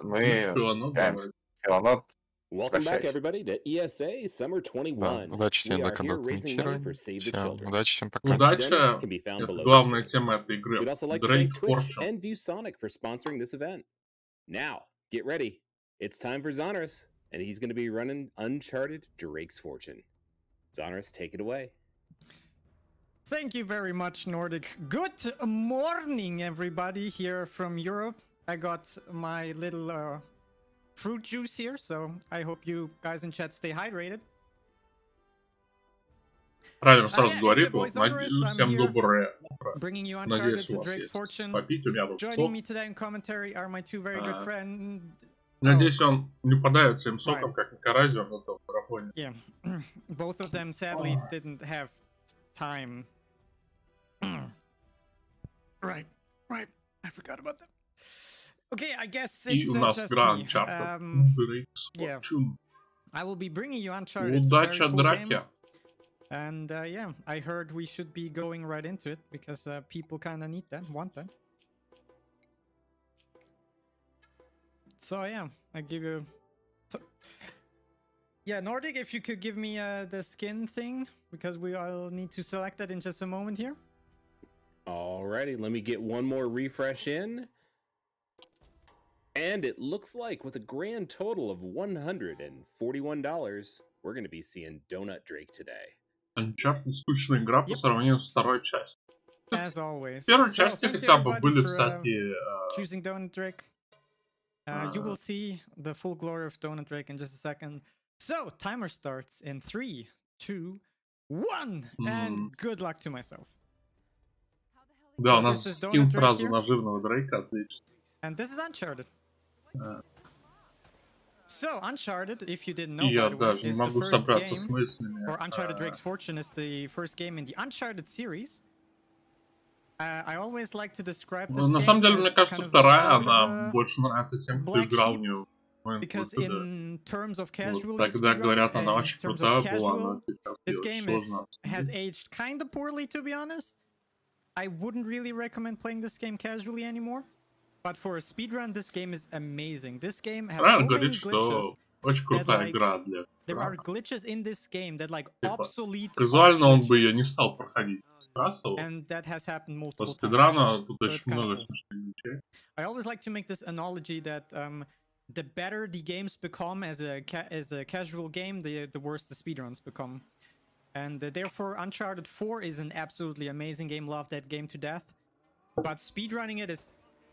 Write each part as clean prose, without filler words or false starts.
Мы ну играем давай. Силанот. Welcome back, Прощайся. everybody, to ESA Summer Да, 21. удачи We всем are на here raising money for комментировании. Save the Всем Children. удачи, всем пока. Links to donate Удача can be — found это below the главная stream. тема этой игры. We'd also like to Drake thank Twitch Fortune. and ViewSonic for sponsoring this event. Now, get ready. It's time for Xoneris, and he's going to be running Uncharted Drake's Fortune. Xoneris, take it away. Thank you very much, Nordic. Good morning, everybody here from Europe. I got my little fruit juice here, so I hope you guys in chat stay hydrated. Правильно сразу Yeah, говорит, it's your boy вот, Xoneris. I'm всем here доброе утро. bringing you Надеюсь, Uncharted у to вас Drake's есть Fortune. попить, у меня тут Joining сок. me today in commentary are my two very good friends. Надеюсь, он не подается им соком, Right. как Никарази на том марафоне. Yeah, both of them sadly didn't have time. Right. I forgot about that. Okay, I guess И it's у нас just игра me. Uncharted. Drake's yeah. Fortune. I will be bringing you Uncharted. It's a very Удача cool game. драке. And yeah, I heard we should be going right into it because people kind of need that, want that. So yeah, I give you. Yeah, Nordic, if you could give me the skin thing, because we all need to select that in just a moment here. Alrighty, let me get one more refresh in. And it looks like with a grand total of $141, we're going to be seeing Donut Drake today. Uncharted — скучная игра по сравнению с второй частью. As always. В первой So, части thank you, хотя бы everybody, были for, всякие... choosing Donut Drake. You will see the full glory of Donut Drake in just a second. So, timer starts in 3, 2, 1, and good luck to myself. Да, So у нас this is скин Donut Drake сразу here. на жирного Дрейка, отлично. And this is Uncharted. So, Uncharted, if you didn't know, И я by the way, даже не is the могу first собраться с game, мыслями. or Uncharted Drake's Fortune is the first game in the Uncharted series. I always like to describe this На game самом деле, мне as кажется, kind of вторая, a bit of она a больше нравится тем, кто black играл в sheep, нее. because in terms of casual Вот тогда говорят, она in очень terms крутая of была, но casual, сейчас this ее очень game сложно has оценить. aged kind of poorly, to be honest. I wouldn't really recommend playing this game casually anymore. But for a speedrun, this game is amazing. This game has Правильно so many говорит, glitches. что очень крутая like, игра для... There are glitches in this game that like obsolete. Казуально он бы ее не стал проходить. Сбрасывал. And that has happened По multiple times. спидрана тут So очень it's kinda много cool. смешных вещей. I always like to make this analogy that the better the games become as a casual game, the worse the speedruns become. And therefore, Uncharted 4 is an absolutely amazing game. Love that game to death. But speedrunning it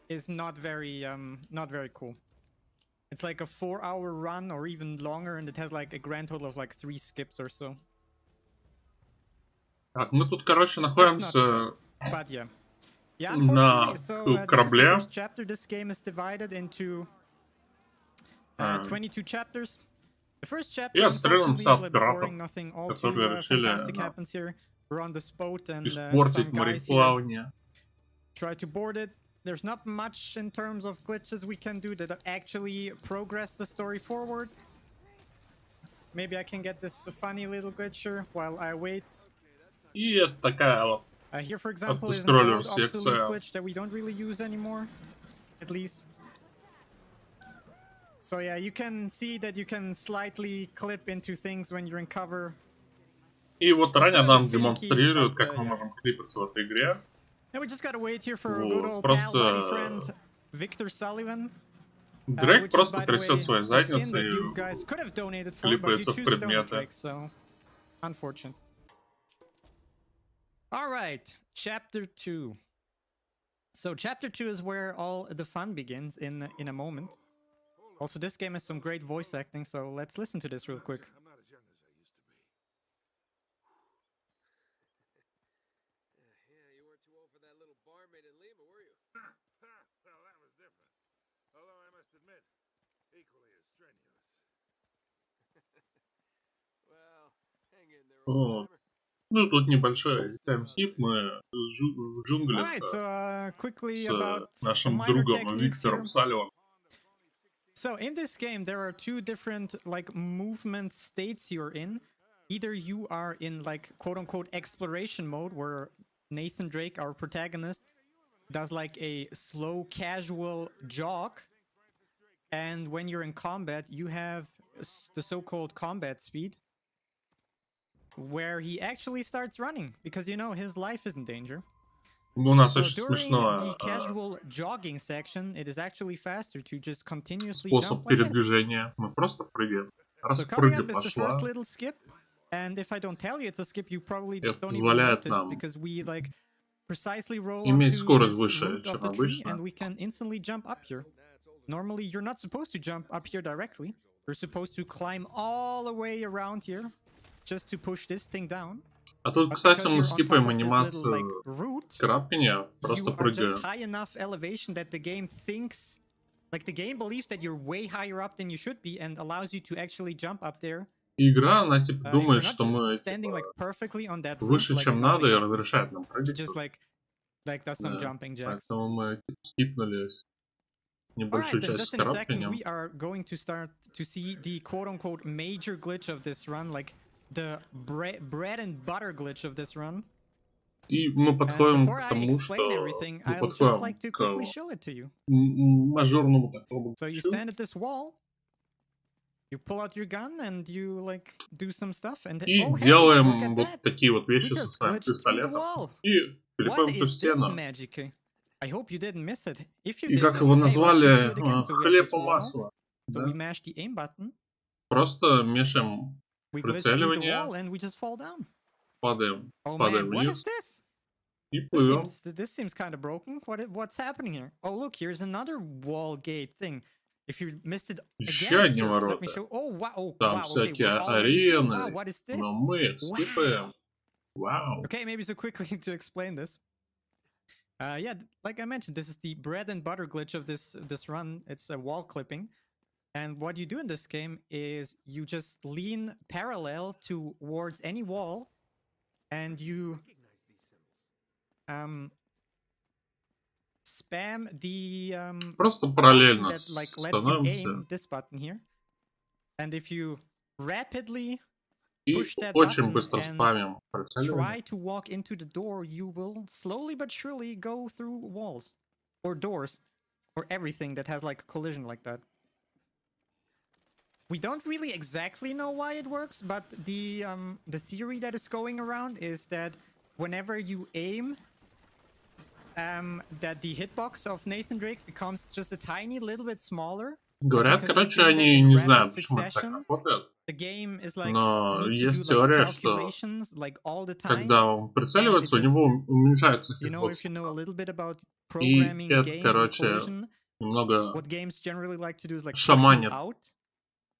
is not very cool. It's like a 4-hour run or even longer, and it has like a grand total of like 3 skips or so. Так, мы тут, короче, It's not находимся the best, but yeah. Yeah, на unfortunately, so this is the корабле. first chapter. This game is divided into 22 chapters. The first chapter, И отстреливаем unfortunately, is a little пиратов, boring. Nothing all too которые решили fantastic happens here. We're on this boat, and испортить some guys here мореплавание. try to board it. There's not much in terms of glitches we can do that actually progress the story forward. Maybe I can get this funny little glitcher while I wait. И это такая вот Here, for example, is an Автоскроллер old obsolete секция. glitch that we don't really use anymore, at least. So yeah, you can see that you can slightly clip into things when you're in cover. И вот ранее a нам bit finicky, демонстрируют, but, как мы yeah. можем клипаться в этой игре. Now we just gotta wait here for our Вот, good old pal, buddy просто friend, Victor Sullivan. Дрейк Which is, просто by the way, трясет своей the skin задницей that и you guys could have donated for, but you клипается в choose Donut предметы. Drake, so unfortunate. All right, chapter 2. So chapter 2 is where all the fun begins in a moment. Also, this game has some great voice acting, so let's listen to this real quick. I'm not as young as I used to be. Yeah, you weren't too old for that little barmaid in Lima, were you? Well, that was different. Although I must admit, equally as strenuous. Well, hang in there, О, old-timer. ну тут небольшой таймскип, мы в джунглях Alright, so quickly с about some нашим minor другом techniques here. Виктором Салливаном. So in this game, there are two different like movement states you're in. Either you are in like quote unquote exploration mode, where Nathan Drake, our protagonist, does like a slow casual jog. And when you're in combat, you have the so-called combat speed, where he actually starts running because you know his life is in danger. У нас So очень during the смешно casual jogging section, it is actually faster to just continuously способ jump like this. передвижения. Мы просто прыгаем. So coming Распрыга up is the first пошла. little skip, and if I don't tell you it's a skip, you probably Это don't even позволяет notice нам because we like precisely roll иметь onto скорость this выше, root of чем the tree, обычно. and we can instantly jump up here. Normally, you're not supposed to jump up here directly. You're supposed to climb all the way around here just to push this thing down. А тут, But кстати, because мы you're on top скипаем of this little like анимацию root, крапкания, you просто are just прыгая. high enough elevation that the game thinks, like the game believes that you're way higher up than you should be and allows you to actually jump up there. И игра, она типа If думает, you're not что мы standing like типа perfectly on that root, выше, like чем надо, и nothing happens. разрешает нам It прыгать. just like does some Да. jumping jacks. Поэтому мы типа, скипнули небольшую Alright, then часть just с in a second крапканием. we are going to start to see the quote-unquote major glitch of this run, like the bread and butter glitch of this run. И мы And подходим before к I тому, explain что everything, мы I'll just подходим like to к quickly show it to you. мажорному такому So you ключу. stand at this wall, you pull out your gun, and you like do some stuff, and И oh hey, look делаем at вот that! такие вот We вещи со just своим glitched through the пистолетом. wall. И What клепаем ту is this стену. magic? I hope you didn't miss it. If you И did как miss его it, hey, let's just do назвали, it again. So we have хлеб this и wall. масло. So Да? we mash the aim button. Просто мешаем We glitch through the прицеливание, wall, and we just fall down. падаем Oh падаем man, what is вниз this? и плывем. This seems kind of broken. What's happening here? Oh look, here's another wall gate thing. If you missed it Еще again одни here, let me ворота. show. Oh wow, oh, Там wow. Okay, всякие we're already through. Wow, арены, what is this? но мы их скипаем. Wow. Вау. Okay, maybe so quickly to explain this. Yeah, like I mentioned, this is the bread and butter glitch of this run. It's a wall clipping. And what you do in this game is you just lean parallel towards any wall, and you spam the Просто button параллельно that like lets you становимся aim this button here. And if you rapidly и push that очень button быстро and спамим прицеливание. try to walk into the door, you will slowly but surely go through walls or doors or everything that has like a collision like that. We don't really exactly know why it works, but the theory that is going around is that whenever you aim, that the hitbox of Nathan Drake becomes just a tiny little bit smaller. Говорят, Because короче, you do that они in не rapid знают, почему это так succession, работает. The game is like Но needs to есть do like теория, что calculations like all the time. когда он прицеливается, у just- него уменьшается You know, if хитбокс. you know a little bit about И programming это, games and короче, collision, немного what games generally like to do is like push шаманит. you out.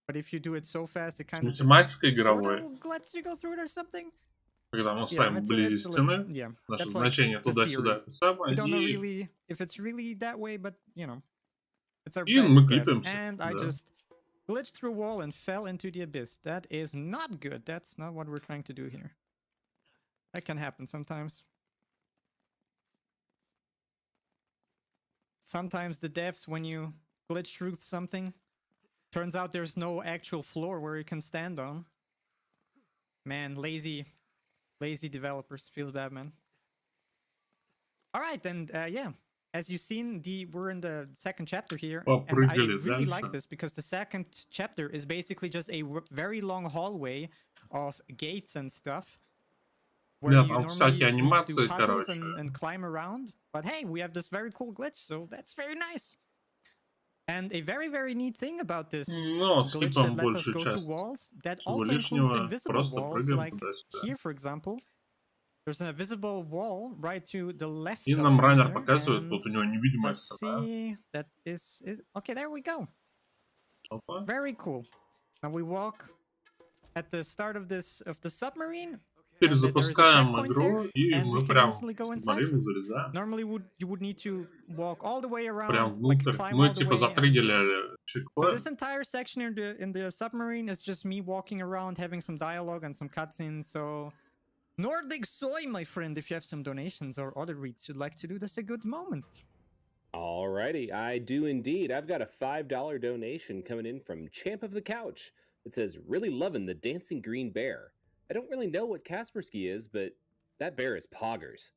But if you do it so fast, it С kind of just математикой sort игровой, of lets you go through it or something. когда мы Yeah, ставим вблизи стены, yeah, наше that's like значение the туда-сюда, theory. это самое, We don't know и really if it's really that way, but you know, it's our И best мы guess. клипаемся, And I да. just glitched through a wall and fell into the abyss. That is not good. That's not what we're trying to do here. That can happen sometimes. Sometimes the devs, when you glitch through something, turns out there's no actual floor where you can stand on. Man, lazy developers. Feels bad, man. All right, and yeah, as you've seen, we're in the second chapter here, and I Попрыгали really like дальше. this because the second chapter is basically just a very long hallway of gates and stuff. Where Да, you там normally всякие need to do анимации, puzzles короче. and climb around. But hey, we have this very cool glitch, so that's very nice. And a very, very neat thing about this Но glitch скипаем that lets us большую go through часть walls that всего also includes лишнего, invisible просто walls, прыгаем like туда-сюда. here, for example. There's a visible wall right to the left И of нам me раннер here, показывает, and вот у него невидимая let's стена. see, that is okay, there we go. Опа. Very cool. Now we walk at the start of the submarine. Перезапускаем checkpoint игру, there, и and we мы can прям instantly go в inside. субмарину залезаем. Normally you would need to walk all the way Прям around, like внутрь. climb Мы all the типа way. And запрыгали so чекпоинт. this entire section in the submarine is just me walking around, having some dialogue and some cutscenes. So Nordic soy, my friend, if you have some donations or other reads you'd like to do, that's a good moment. Alrighty, I do indeed. I've got a $5 donation coming in from Champ of the Couch. It says, really loving the dancing green bear. I don't really know what Kaspersky is, but that bear is poggers.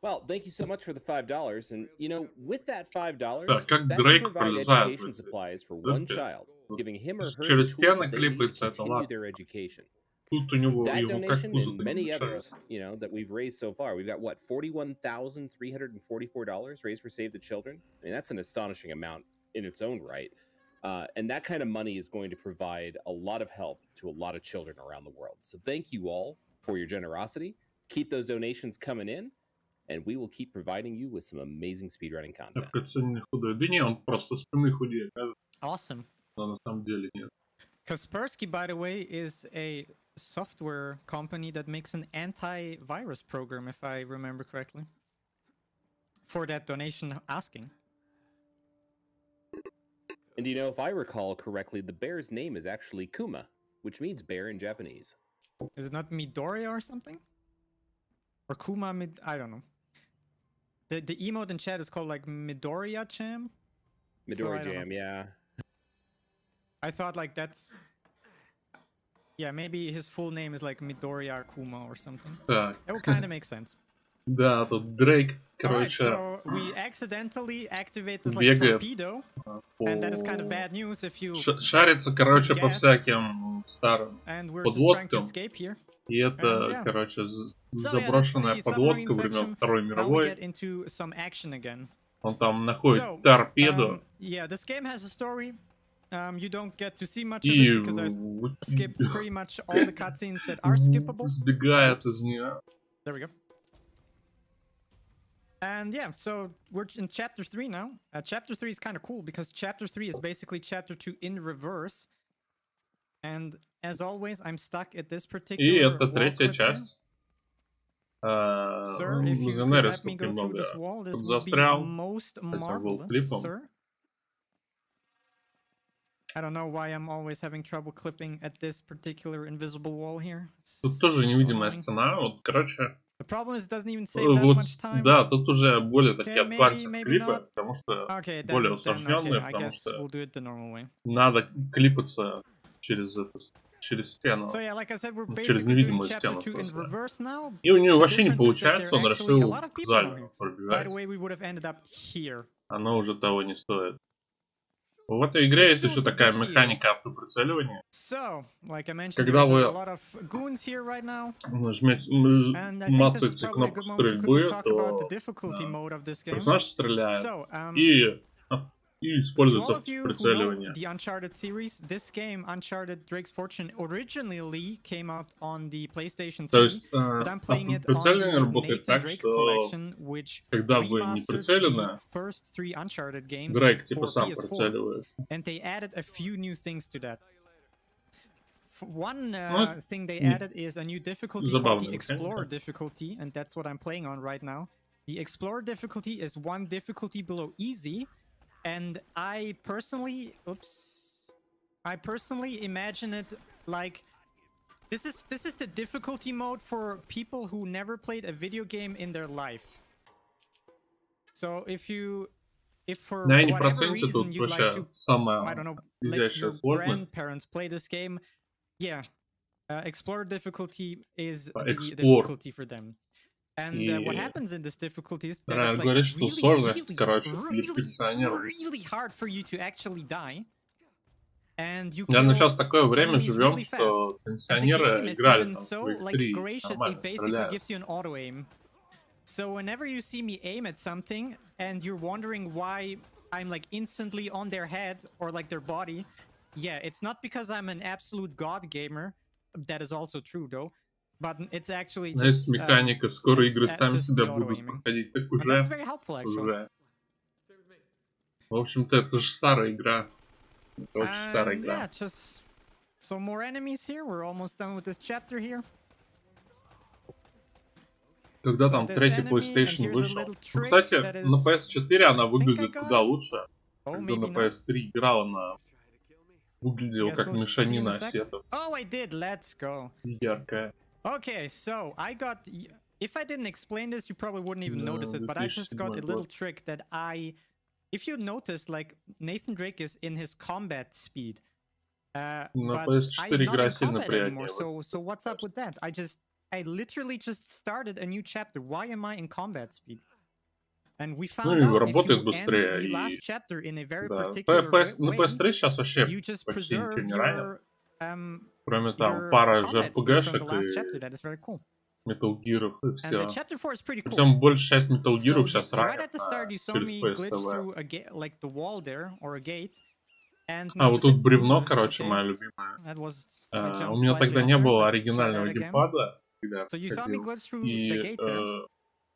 Well, thank you so much for the $5. And you know, with that $5, Так, как that can Дрейк provide пролезает в education эти supplies for one дырки. child, giving him or her the Через tools стены that they need to клипается, это continue ладно. their education. Тут у него That его как donation пузо and не many мешает. others, you know, that we've raised so far. We've got what, $41,344 raised for Save the Children. I mean, that's an astonishing amount in its own right. And that kind of money is going to provide a lot of help to a lot of children around the world. So thank you all for your generosity. Keep those donations coming in, and we will keep providing you with some amazing speedrunning content. Так оцененный худой. Да не, он просто со спины худеет. Awesome. Но на самом деле нет. Kaspersky, by the way, is a software company that makes an antivirus program, if I remember correctly. For that donation asking. And you know, if I recall correctly, the bear's name is actually Kuma, which means bear in Japanese. Is it not Midoriya or something? Or Kuma I don't know. The emote in chat is called like Midoriya-chan? Midori So Jam, yeah. I thought like that's... Yeah, maybe his full name is like Midoriya Kuma or something. Так. That would kind of make sense. Да, тут Дрейк, Alright, короче, so we accidentally activate this like бегает torpedo, по... and that is kind of bad news if you... Шарится, короче, по gas. всяким старым And we're just trying to подводкам. escape here. И это, yeah. короче, So, заброшенная yeah, that's the подводка submarine времен section. Второй Now we мировой. get into some action again. Он там находит So, торпеду. yeah, this game has a story. You don't get to see much of И it because I skip pretty much all the cutscenes that are skippable. сбегает Oops. из нее. There we go. And yeah, so we're in chapter 3 now. Chapter 3 is kind of cool because chapter 3 is basically chapter 2 in reverse. And as always, I'm stuck at this particular И это wall третья clip here. часть. Sir, if you could Xoneris let me тут go through немного this wall, this тут would be застрял. most Хотя был marvelous, клипом. sir. I don't know why I'm always having trouble clipping at this particular invisible wall here. Тут тоже So невидимая annoying. стена. Вот, короче, The problem is it doesn't even save that вот, much time. да, тут уже более такие Okay, advanced maybe клипы, not. потому что Okay, более then усложненные, okay, I потому guess что we'll do it the normal way. надо клипаться через это, через стену, So yeah, like I said, we're через basically doing невидимую chapter стену 2 in просто. reverse now. И у нее The вообще не difference is that получается, there он are actually a решил lot of в people now зале here. By пробегать. the way, we would have ended up here. Оно уже того не стоит. В этой игре есть еще такая механика автоприцеливания. So, like I mentioned, Когда there's вы a lot of goons here right now. мацаете And I think this is мацаете probably a кнопку good moment to quickly стрельбы, talk about the то difficulty mode of this game. персонаж стреляет So, и to используется all of you who know автоприцеливание. the Uncharted series, this game, Uncharted Drake's Fortune, originally came out on the PlayStation 3, То есть but I'm playing it on автоприцеливание the работает Nathan так, Drake что collection, which когда вы не remastered прицелены, the first 3 Uncharted games Дрейк for типа сам PS4, прицеливает. and they added a few new things to that. One Ну, thing they added is a new difficulty called забавная the Explorer механика. difficulty, and that's what I'm playing on right now. The Explorer difficulty is one difficulty below easy, and I personally imagine it like this is the difficulty mode for people who never played a video game in their life. So if for На N% whatever reason тут you'd like вообще to, I самая don't know, let изящная your сложность. grandparents play this game, yeah, Explorer difficulty is the Explore. difficulty for them. And what И happens in this difficulty is that Райан it's like говорит, что сложность, короче, для really, пенсионеров. really hard for you to actually die. And you Я kill сейчас такое время enemies живем, really что fast. And the пенсионеры game is играли even там so своих like 3, gracious, it нормально basically стреляют. gives you an auto aim. So whenever you see me aim at something and you're wondering why I'm like instantly on their head or like their body, yeah, it's not because I'm an absolute god gamer. That is also true though. But it's actually Но есть just механика, скоро it's игры сами just себя the будут auto-aiming. проходить. Так And that's уже, very helpful actually. уже. В общем-то, это же старая игра. Это очень старая And игра. yeah, just some more enemies here. We're almost done with this chapter here. Когда So там this третий enemy, PlayStation and here's a вышел. little Ну, trick кстати, that is- на PS4 она I think I выглядит got куда it. лучше. Oh, Когда maybe на not. PS3 играла, она выглядела Guess как we'll see in мешанина a sec. ассетов. Oh, I did. Let's go. Яркая. Okay, so I got. If I didn't explain this, you probably wouldn't even No, notice it. But I just got a 2007 little год. trick that if you notice, like Nathan Drake is in his combat speed. На But I PS4 am not игра in сильно combat anymore. приятнее. So what's up with that? I just I literally just started a new chapter. Why am I in combat speed? And we Ну found и out if работает you end быстрее. the И last chapter in a very да, particular на way, PS3 сейчас вообще you just почти ничего preserve не ранит. your Кроме там your пары combat speed from the JRPG-шек last chapter. и That is very cool. Metal Gear'ов и And the все. chapter 4 is pretty cool. Причем большая часть Metal So Gear'ов сейчас right ранит at the start, you saw через me glitch PSTV. through a gate, like the wall there, or a gate. And А, вот тут бревно, Ooh, короче, okay. моя любимая. That was I У jumped меня slightly тогда off не there. было Let's try оригинального that again. геймпада, когда So you saw me ходил. glitch through И, the gate there,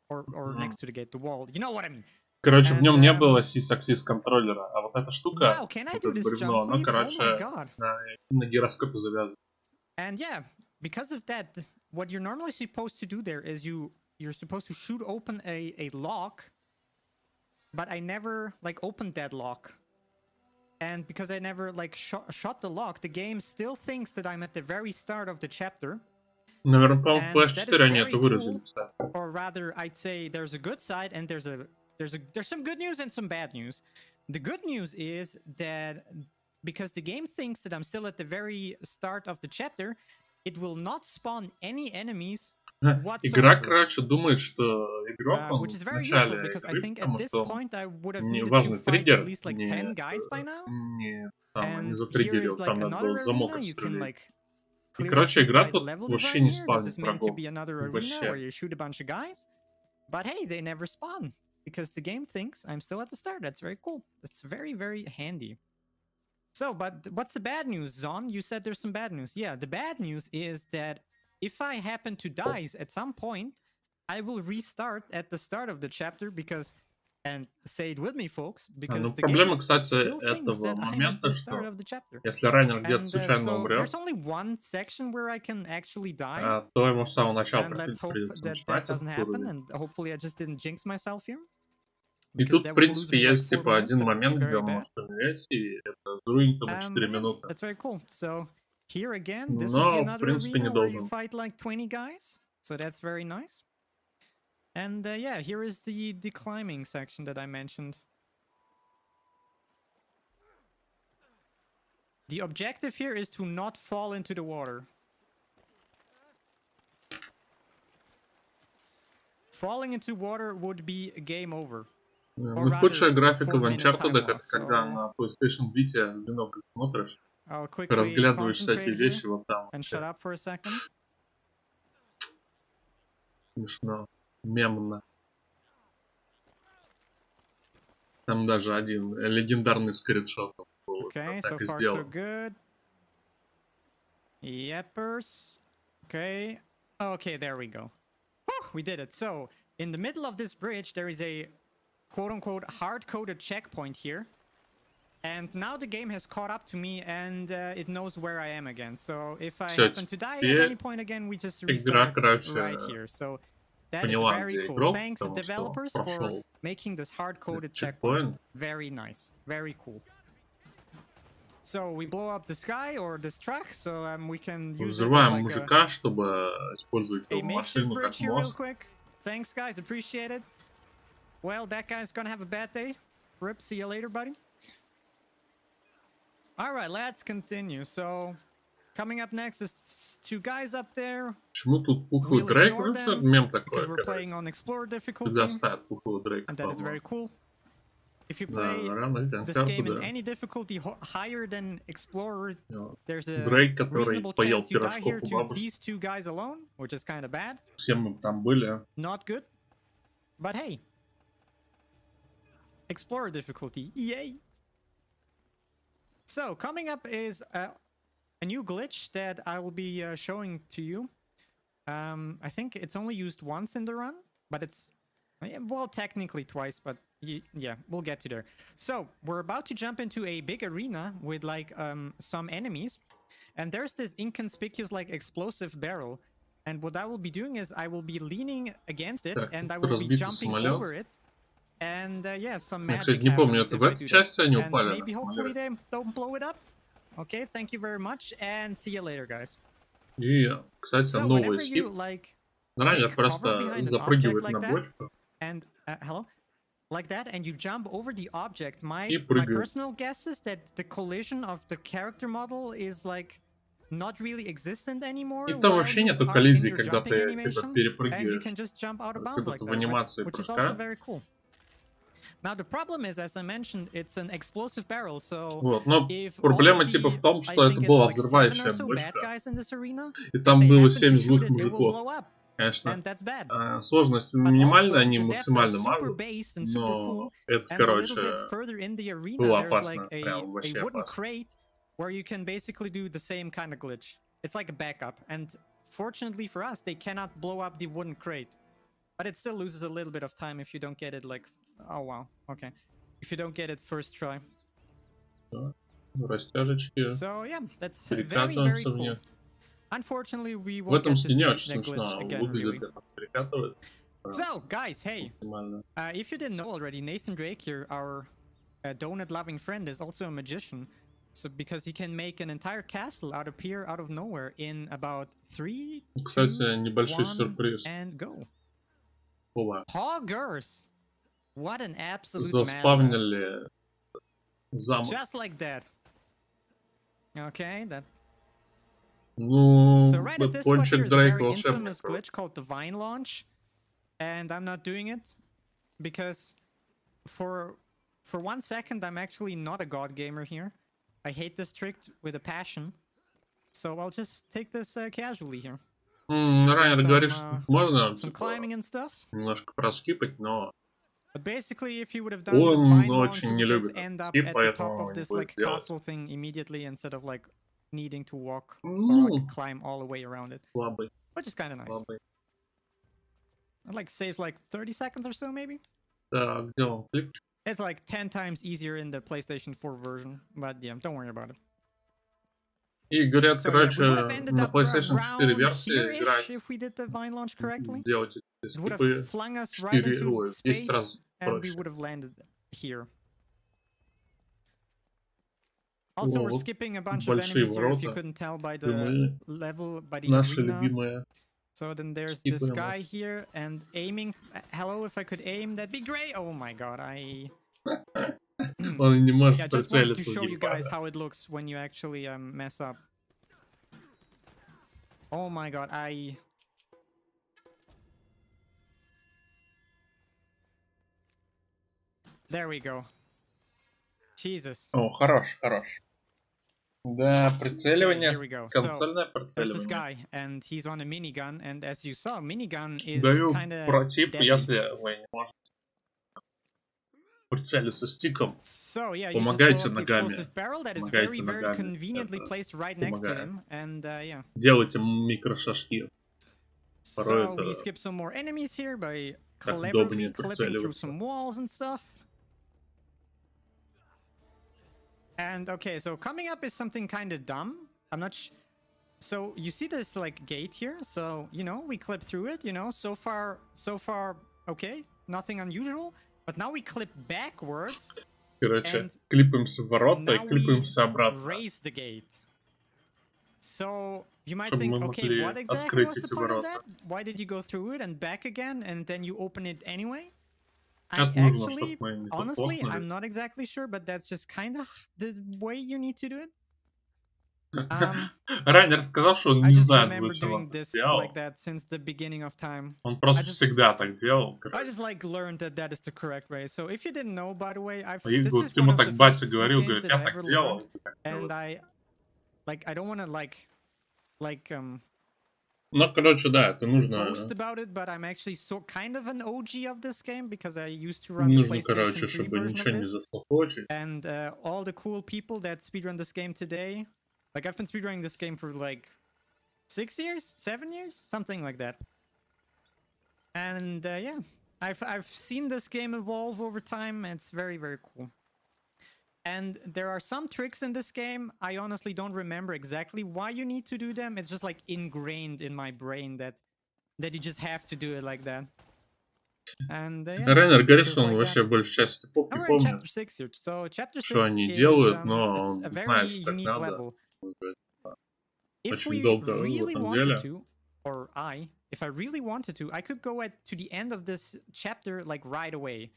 or next to the gate, the wall. You know what I mean? короче, в нем не And было сис-аксис контроллера, а вот эта штука, wow, can I вот do это this бревно, jump, оно, please? Oh my короче, god! на гироскопе завязано. And yeah, because of that, what you're normally supposed to do there is you're supposed to shoot open a lock, but I never like opened that lock. And because I never like shot the lock, the game still thinks that I'm at the very start of the chapter. Наверное, по-моему, And в that is PS4 они very это выразили, cool. кстати. Or rather, I'd say there's a good side and there's some good news and some bad news. The good news is that because the game thinks that I'm still at the very start of the chapter, it will not spawn any enemies Игра, whatsoever. короче, думает, что игрок, он Which is в very useful начале because I игры, think потому at this что point I would have не needed to важный fight at триггер, least like 10 guys by now. не And here затриггерил, is like там надо было another в замок arena. You can отстрелить. like И, clearly короче, see игра by the тут level вообще design не here. This спавнит is meant to врагов. be another arena Вообще. where you shoot a bunch of guys. But hey, they never spawn because the game thinks I'm still at the start. That's very cool. That's very, very handy. So, but what's the bad news, Zon? You said there's some bad news. Yeah, the bad news is that if I happen to die at some point, I will restart at the start of the chapter because, and say it with me, folks, because Ну, the проблема, game кстати, still thinks этого that I'm at момента, the start что of the chapter. если раннер где-то And случайно so умрет, there's only one section where I can actually die. то ему с самого начала And let's hope придется that начинать that doesn't этот happen. уровень. And hopefully I just didn't jinx myself here. И тут, в принципе, есть like 4 типа один minutes. момент, где Very он bad. может умереть, и это заруинит ему 4 But yeah, минуты. that's very cool. So here again, this would be Но, в another принципе, не arena where you должен. fight like 20 guys. So that's very nice. And yeah, here is the climbing section that I mentioned. The objective here is to not fall into the water. Falling into water would be game over. Ну, худшая графика в 4-minute Uncharted, time это loss, когда so- на PlayStation Vita в бинокль смотришь, I'll quickly разглядываешь всякие concentrate вещи here вот там. and shut up for a second. Смешно. Мемно. Там даже один легендарный скриншот был. Okay, Так so и far so сделал. good. Yepers. Okay. Okay, there we go. Whew, we did it. So, in the middle of this bridge, there is a quote-unquote hard-coded checkpoint here. And now the game has caught up to me and it knows where I am again. So, if I Всё, happen to die at теперь any point again, we just игра, restart короче, right here. So, that is поняла, very где cool. игрок, Thanks, потому что developers, for прошел making this hard-coded этот checkpoint. чекпоинт. Very nice. Very cool. So we blow up the sky or this truck, so we can use it as Взрываем like мужика, чтобы использовать a его makeshift машину bridge как here real мост. quick. Thanks, guys. Appreciate it. Well, that guy's gonna have a bad day. Rip. See you later, buddy. All right, let's continue. So, coming up next is two guys up there. Почему тут пухлый We'll Дрейк? ignore Ну, что это them мем because такой, we're когда playing on Explorer difficulty, всегда ставят пухлого Дрейка. and that is very по-моему. cool. If you Да, play наверное, this Uncharted, game in да. any difficulty higher than Explorer, Вот. there's a Дрейк, который reasonable поел chance you die here пирожков у to бабушки. these two guys alone, which is kind of bad. Все мы там были. Not good. But hey. Explorer difficulty. Yay! So, coming up is a new glitch that I will be showing to you. I think it's only used once in the run, but it's... Well, technically twice, but yeah, we'll get to there. So, we're about to jump into a big arena with, like, some enemies. And there's this inconspicuous, like, explosive barrel. And what I will be doing is I will be leaning against it, Так, and I тут will be разбитый jumping самолет. over it. And yeah, some Я, magic кстати, не помню, happens это if в I этой do that. части они And упали на maybe hopefully самолет? they don't blow it up. Okay, thank you very much, and see you later, guys. И, кстати, So новый whenever you скип. like Раннер take cover просто behind an запрыгивает object like на that, бочку. and hello, like that, and you jump over the object, my И прыгает. personal guess is that the collision of the character model is like not really existent anymore. И там while вообще you нету are in коллизии, your когда jumping ты типа animation, and you перепрыгиваешь, can just jump out of bounds когда like ты в that, анимации which is also прыжка. very cool. Now the problem is, as I mentioned, it's an explosive barrel, so Вот, но if all проблема of типа the, в том, I что это think it's была like 7 or взрывающая so bad бочка, guys in this arena, и if там they было happen to 7 shoot злых it, they will мужиков. blow up, Конечно, and that's bad. сложность But минимальная, also они the deaths are максимально super мало, base and super но cool. это, And a little bit короче, further in the arena, было there's like опасно, прям a вообще wooden опасно. crate where you can basically do the same kind of glitch. It's like a backup, and fortunately for us, they cannot blow up the wooden crate. But it still loses a little bit of time if you don't get it like... Oh, wow. Okay. If you don't get it first try. Растяжечки, So, yeah, that's very, very перекатываемся в cool. них. Unfortunately, we В won't этом get to стене see очень that glitch смешно again, выглядит, really. как он перекатывает. So, guys, hey, Максимально. if you didn't know already, Nathan Drake here, our donut-loving friend, is also a magician. So, because he can make an entire castle appear out of nowhere in about 3, Кстати, 2, небольшой 1, сюрприз. and go. Опа. Poggers! What an absolute madman. Заспавнили замок. Just like that. Okay, that. Ну, So right at this spot here пончик is a Дрейк very волшебник. infamous glitch called the Vine Launch, and I'm not doing it because for 1 second I'm actually not a god gamer here. I hate this trick with a passion, so I'll just take this casually here. Ранее some, говоришь, что можно Some типа, climbing and stuff. немножко проскипать, но But basically, if you would have done the он Vine Launch, очень you не would just любит end up скип, at the top поэтому of this будет like делать. castle thing immediately instead of like needing to walk or Ну, like climb all the way around it, слабый, which is kind of nice. слабый. It like saves like 30 seconds or so maybe. Так, где он? Клипчик? It's like 10 times easier in the PlayStation 4 version, but yeah, don't worry about it. И говорят, So yeah, короче, we would have ended на up PlayStation 4 around версии here-ish играть, if we did the Vine Launch correctly. делать эти It would скипы have flung us right 4, into ой, в 10 space, раз and we проще. would have landed here. Also, we're вот skipping a bunch of большие enemies here, if you ворота, couldn't tell by the прямые, level, by the наши arena. любимые. So then there's this Скипаем. guy here, and aiming. Hello, if I could aim, that'd be great. Oh my god, I... Он не может Yeah, just wanted to прицелиться с show you guys геймпада. how it looks when you actually mess up. Oh my god, I... There we go. Jesus. О, хорош, хорош. Да, Okay, прицеливание, here we go. So, консольное there's this прицеливание. guy, and he's on a minigun, and as you saw, minigun is Даю kind of протип, deadly. если вы не можете прицелиться стиком. So yeah, you just blow Помогайте up the ногами. explosive barrel that is Помогайте very, very ногами. conveniently Это placed right next to помогает. him, and yeah. Делайте микрошажки. Порой So we это skip some more enemies here by так cleverly удобнее clipping through прицеливаться. some walls and stuff. And okay, so coming up is something kind of dumb. I'm not so you see this like gate here, so you know we clip through it, you know, so far okay, nothing unusual. But now we clip backwards Короче, and клипаемся в ворота и now we клипаемся обратно, raise the gate. So you might чтобы think, мы okay, могли what exactly открыть was the эти point of ворота. that? Why did you go through it and back again, and then you open it anyway? I Как нужно, actually, чтобы мы не honestly, I'm тухлохнули. not exactly sure, but that's just kind of the way you need to do it. Райнер сказал, что он I не just знает, remember зачем doing он это this сделал. like that since the beginning of time. Он просто I just- всегда так делал. I короче. just like learned that that is the correct way. So if you didn't know, by the way, I've И this вот is ему one of так the батя first speed говорил, games говорит, that я I так ever делал. learned, and I don't want to like Ну, короче, да, это нужно, boast about it, but I'm actually kind of an OG of this game because I used to run the нужно, PlayStation короче, 3 чтобы version of ничего не this. зафлохочить. And all the cool people that speedrun this game today, like I've been speedrunning this game for like 6 years, 7 years, something like that. And yeah, I've seen this game evolve over time. And it's very, very cool. And there are some tricks in this game. I honestly don't remember exactly why you need to do them. It's just like ingrained in my brain that you just have to do it like that. And yeah, Райнер говорит, just что он like вообще that. большую часть типов Now не we're in помнит, chapter 6 here. So chapter 6 что они is, делают, но is он a very знает, что так unique надо. level. Он говорит, If очень we долго в really этом wanted деле. to, or if I really wanted to, I could go to the end of this chapter like right away.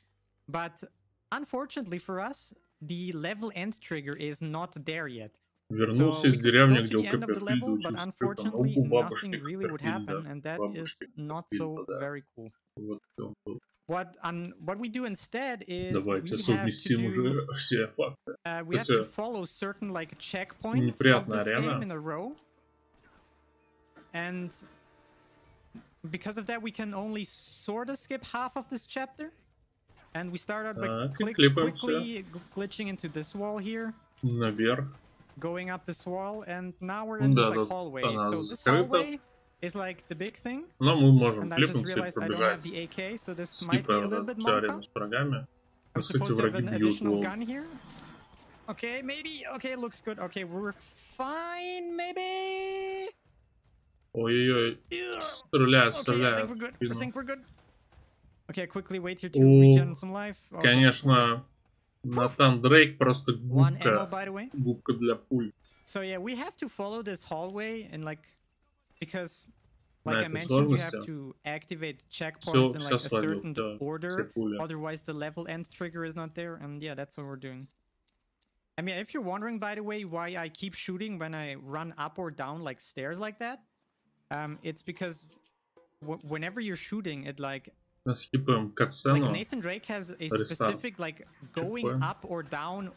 But unfortunately for us, the level end trigger is not there yet. Вернулся So из we could деревни, go где to у the end of Пеппи the Фильда level, but учился Пеппа. unfortunately У бабушки nothing really would Копперфильда. happen, and that is Бабушки not so Копперфильда, да. very cool. Вот он был. What we do instead is Давайте we have to совместим do уже все факты. we have to Хотя follow certain like checkpoints of неприятная this game арена. in a row, and because of that we can only sort of skip half of this chapter. And we start out by Так, и quickly glitching into this wall here, наверх. going up this wall, and now we're in this Да, like тут hallway. она So this закрыта. hallway is like the big thing. Но мы можем And I just кликнуть и realized I don't have пробежать. the AK, so this might be a Скипаем little bit всю арену monka. с врагами. I'm Кстати, supposed to have враги an бьют additional волн. gun here. Okay, maybe. Okay, looks good. Okay, we're fine, maybe. Ой-ой-ой. Yeah. Стреляют, Okay, I think стреляют. we're good. в I спину. think we're good. Okay, I quickly wait here to О, regen some life. Okay. Конечно, Натан Дрейк просто One ammo, губка. by the way. Губка для пуль. So yeah, we have to follow this hallway and like because На like I этой mentioned, you сложности have to activate все, checkpoints in все like a словил, certain все order, пули. otherwise the level end trigger is not there, and yeah, that's what we're doing. I mean, if you're wondering, by the way, why I keep shooting when I run up or down like stairs like that, it's because whenever you're shooting, it like Скипаем катсцену. Nathan Drake has a Restart. specific like going Checkpoint. up or down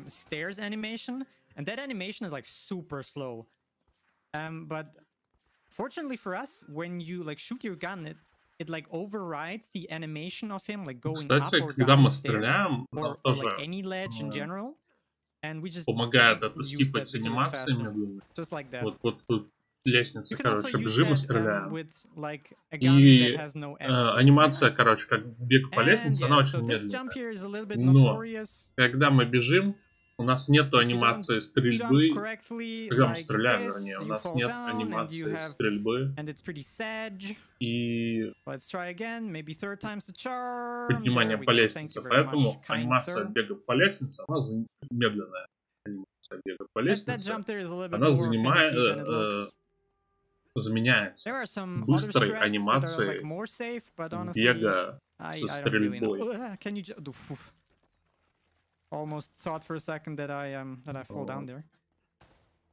stairs animation, and that animation is like super slow. But fortunately for us, when you like shoot your gun, it like overrides the animation of him like going Кстати, up or когда down мы the stairs, стреляем, or тоже like any ledge in general, and we just помогает это use скипать that to do it анимации faster, медленные. just like that. Вот тут лестница, You can also короче, use бежим и that стреляем. with like a gun that И has no ammo. That's very анимация, nice. короче, как бег по And лестнице, yeah, она so очень this jump медленная. here is a little bit Но notorious. когда мы бежим, у нас нету If you don't анимации jump стрельбы. correctly, Когда мы like стреляем, this, вернее, у you нас fall нет down and you анимации have, стрельбы. and it's pretty sad. И Let's try again, maybe third time's the charm. поднимание There we по go. Thank лестнице. you very Поэтому much, kind анимация sir. бега по лестнице, она медленная. Анимация бега по That лестнице, jump there is a little bit она more finicky than it looks. заменяется There are some other быстрой strats that are like анимацией more safe, but honestly, бега I со don't really know. стрельбой. Can you just... Almost thought for a second that I fall down there.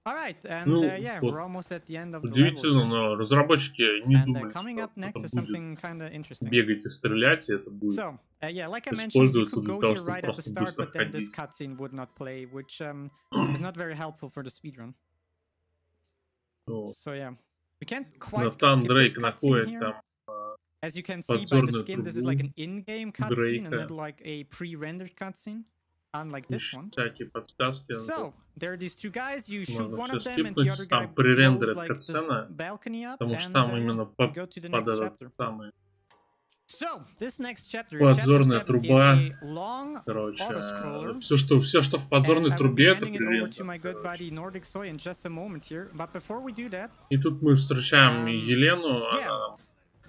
All right, and Ну, yeah, вот we're almost at the end of the level. удивительно, но разработчики не And думали, coming что up next это is будет something kind of interesting. бегать и стрелять, и это будет So, yeah, like I mentioned, you используется could для go того, here чтобы right at the просто start, быстро but then this ходить. cutscene would not play, which is not very helpful for the speedrun. Вот. So yeah, we can't quite Натан skip this Дрейк cutscene находит here. там As you can see by the подзорную skin, this is like трубу an in-game cutscene and Дрейка. not like a pre-rendered cutscene, unlike this one. всякие подсказки. So, there are these two guys, you shoot Можно one все of them and the other скипнуть, guy там blows пререндерит like this катсцена, balcony up, потому что and там именно we go to the под next этот chapter. самый So, this next chapter, подзорная chapter 7, труба, is a long короче, auto-scroller. все, что в подзорной And I will be трубе, это handing it over to my пререндер, good короче. buddy Nordic Soy in just a moment here. But before we do that, И тут мы встречаем Елену, yeah, она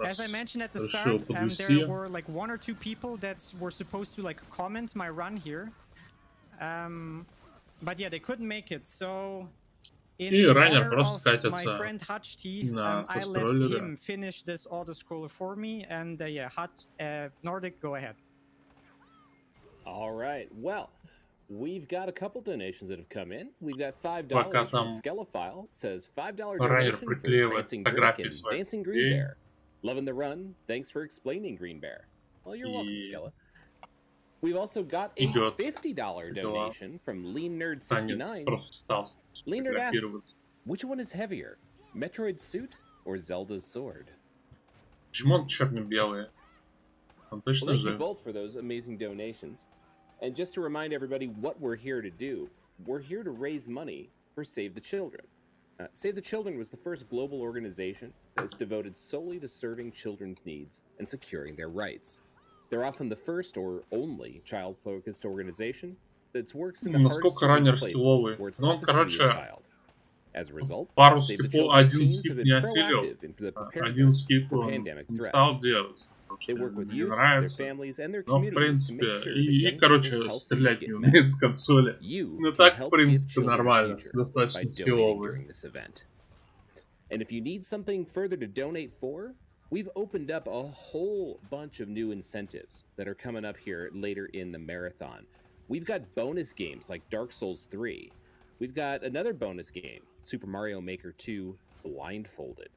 as I mentioned at the решила start, подвести. there were like one or two people that were supposed to like comment my run here. But yeah, they couldn't make it. So in И раннер honor просто of my катится friend Hutch на I let автоскроллере. him finish this auto-scroller for me. And yeah, Nordic, go ahead. All right. Well, we've got a couple donations that have come in. We've got $5 Пока from там Skelephile. It says $5 раннер donation for приклеивает Prancing Drake фотографии and своих Dancing Green людей. Bear. Loving the run. Thanks for explaining Green Bear. Well, you're welcome, И Skella. We've also got a идет $50 donation from Lean Nerd танец 69. просто стал Lean Nerd asks, фотографироваться. which one is heavier, Metroid's suit or Zelda's sword? Почему он черно-белый? Он Well, точно thank you же. both for those amazing donations. And just to remind everybody what we're here to do, we're here to raise money for Save the Children. Save the Children was the first global organization that's devoted solely to serving children's needs and securing their rights. They're often the first or only child-focused organization that works in the hardest Насколько to reach раннер places скилловый? where it's Ну, он, toughest to be a короче, child. As a result, пару Save the скипов, Children's один teams скип have не been осилил. proactive into the Один preparedness скип for он pandemic не threats. стал делать. Потому They что work with ему не youth, their нравится. families, and their Но, в communities to make принципе, sure that и, young короче, people's health needs стрелять get не met. умеет с консоли. You Ну can так, в help give принципе, children a нормально. future by Достаточно donating скилловый. during this event. And if you need something further to donate for, we've opened up a whole bunch of new incentives that are coming up here later in the marathon. We've got bonus games like Dark Souls 3, we've got another bonus game, Super Mario Maker 2 Blindfolded.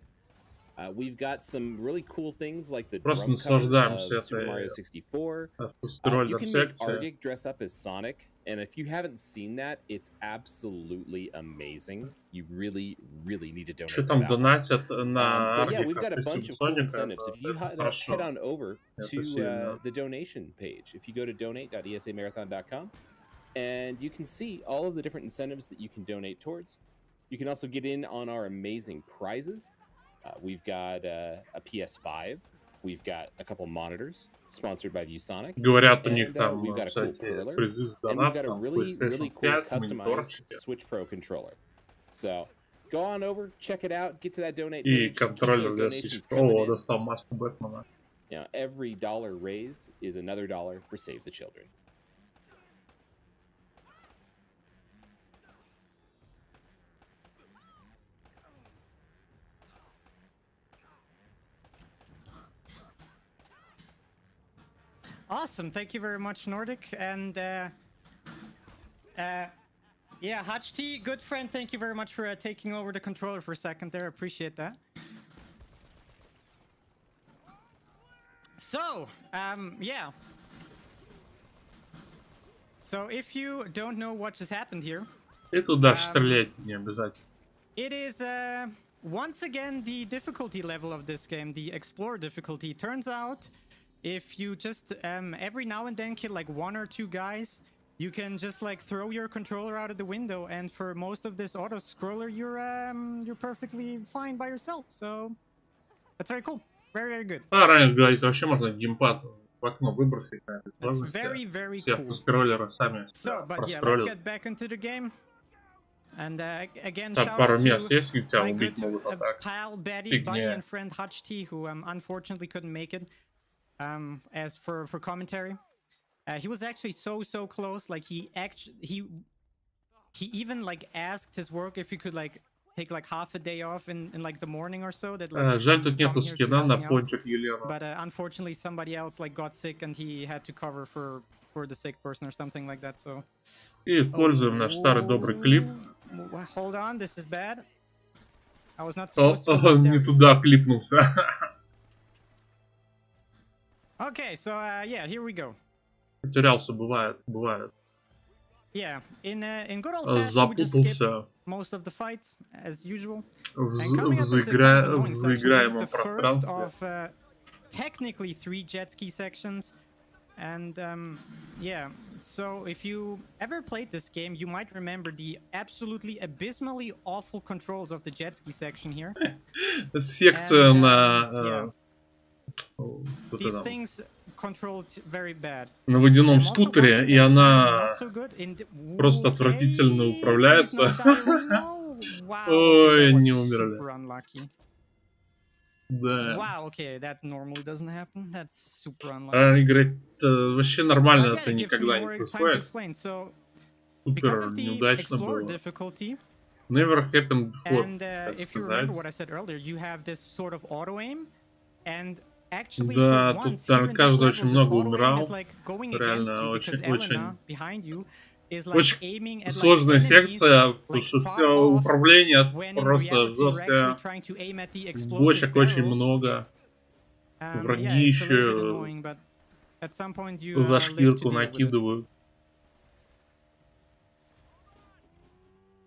We've got some really cool things like the Просто drum cover наслаждаемся of Super Mario этой 64. You тестирольной can make секцией. Arctic dress up as Sonic, and if you haven't seen that, it's absolutely amazing. You really, really need to donate Что for там that one. донатят на But yeah, we've Аргика got a в bunch костюм of cool Соника, incentives. If you это head хорошо. on over Это to сильно. the donation page, if you go to donate.esamarathon.com, and you can see all of the different incentives that you can donate towards. You can also get in on our amazing prizes. We've got a PS5. We've got a couple monitors sponsored by ViewSonic. Говорят, у них And там we've got a cool всякие curler. призы с And we've got a донатом, really, really PlayStation cool 5, customized мониторчики Switch Pro controller. So go on over, check it out, get to that donate и page, keep контроллер those для donations Switch. coming О, in. достал маску Бэтмена. You know, every dollar raised is another dollar for Save the Children. Awesome, thank you very much, Nordic. And yeah, HT, good friend, thank you very much for taking over the controller for a second there. Appreciate that. So, yeah. So if you don't know what just happened here, И тут даже стрелять не обязательно. it is once again the difficulty level of this game, the Explorer difficulty. Turns out, if you just every now and then kill like 1 or 2 guys, you can just like throw your controller out of the window, and for most of this auto scroller, you're perfectly fine by yourself. So that's very cool, very good. А, ранее говорить, вообще можно геймпад в окно выбросить на этой That's сложности. very Все cool. автоскроллеры сами So, but yeah, let's проскроллят. get back into the game. And again, Там shout пару out мест to есть, где тебя my убить good могут, а так. pal, buddy фигня. and friend HT, who unfortunately couldn't make it as for commentary. He was actually so close. Like he even like asked his work if he could like take like half a day off in like the morning or so. That like Жаль, тут come нету here to скина help на me out. пончик Елена. But unfortunately, somebody else like got sick and he had to cover for the sick person or something like that. So. И используем наш старый добрый клип. Hold on, this is bad. I was not О, supposed to go не there. туда клипнулся. Okay, so yeah, here we go. Потерялся, бывает. Yeah, in good old fashioned, we just skip Запутался most of the fights as usual. в And coming up is a kind of annoying section. This is заиграемом the first пространстве. of technically 3 jet ski sections. And yeah, so if you ever played this game, you might remember the absolutely abysmally awful controls of the jet ski section here. Секция And, на... yeah. вот These этом, things controlled very bad. на водяном I'm also скутере, watching и them она not so good in the- просто Okay, отвратительно please управляется. not die right now. Wow, Ой, okay, that не was умерли. super unlucky. Да. Wow, okay, that normally doesn't happen. That's super unlucky. Она говорит, вообще нормально But yeah, это it gives me никогда не more time to происходит. explain. So, because Супер of the неудачно Explorer было. difficulty, Never happened before, and так if you remember сказать. what I said earlier, you have this sort of auto aim, and actually Да, for тут once here in this каждый level, очень this много auto aim умирал. is like going against Реально you because очень Elena behind you is like очень aiming at like сложная enemies секция, потому like что far все off, управление when in просто reality you're actually жесткое. trying to aim at the explosive Бочек очень barrels. много. Враги Yeah, it's a little bit еще annoying, but at some point you за live to шкирку deal with it. накидывают.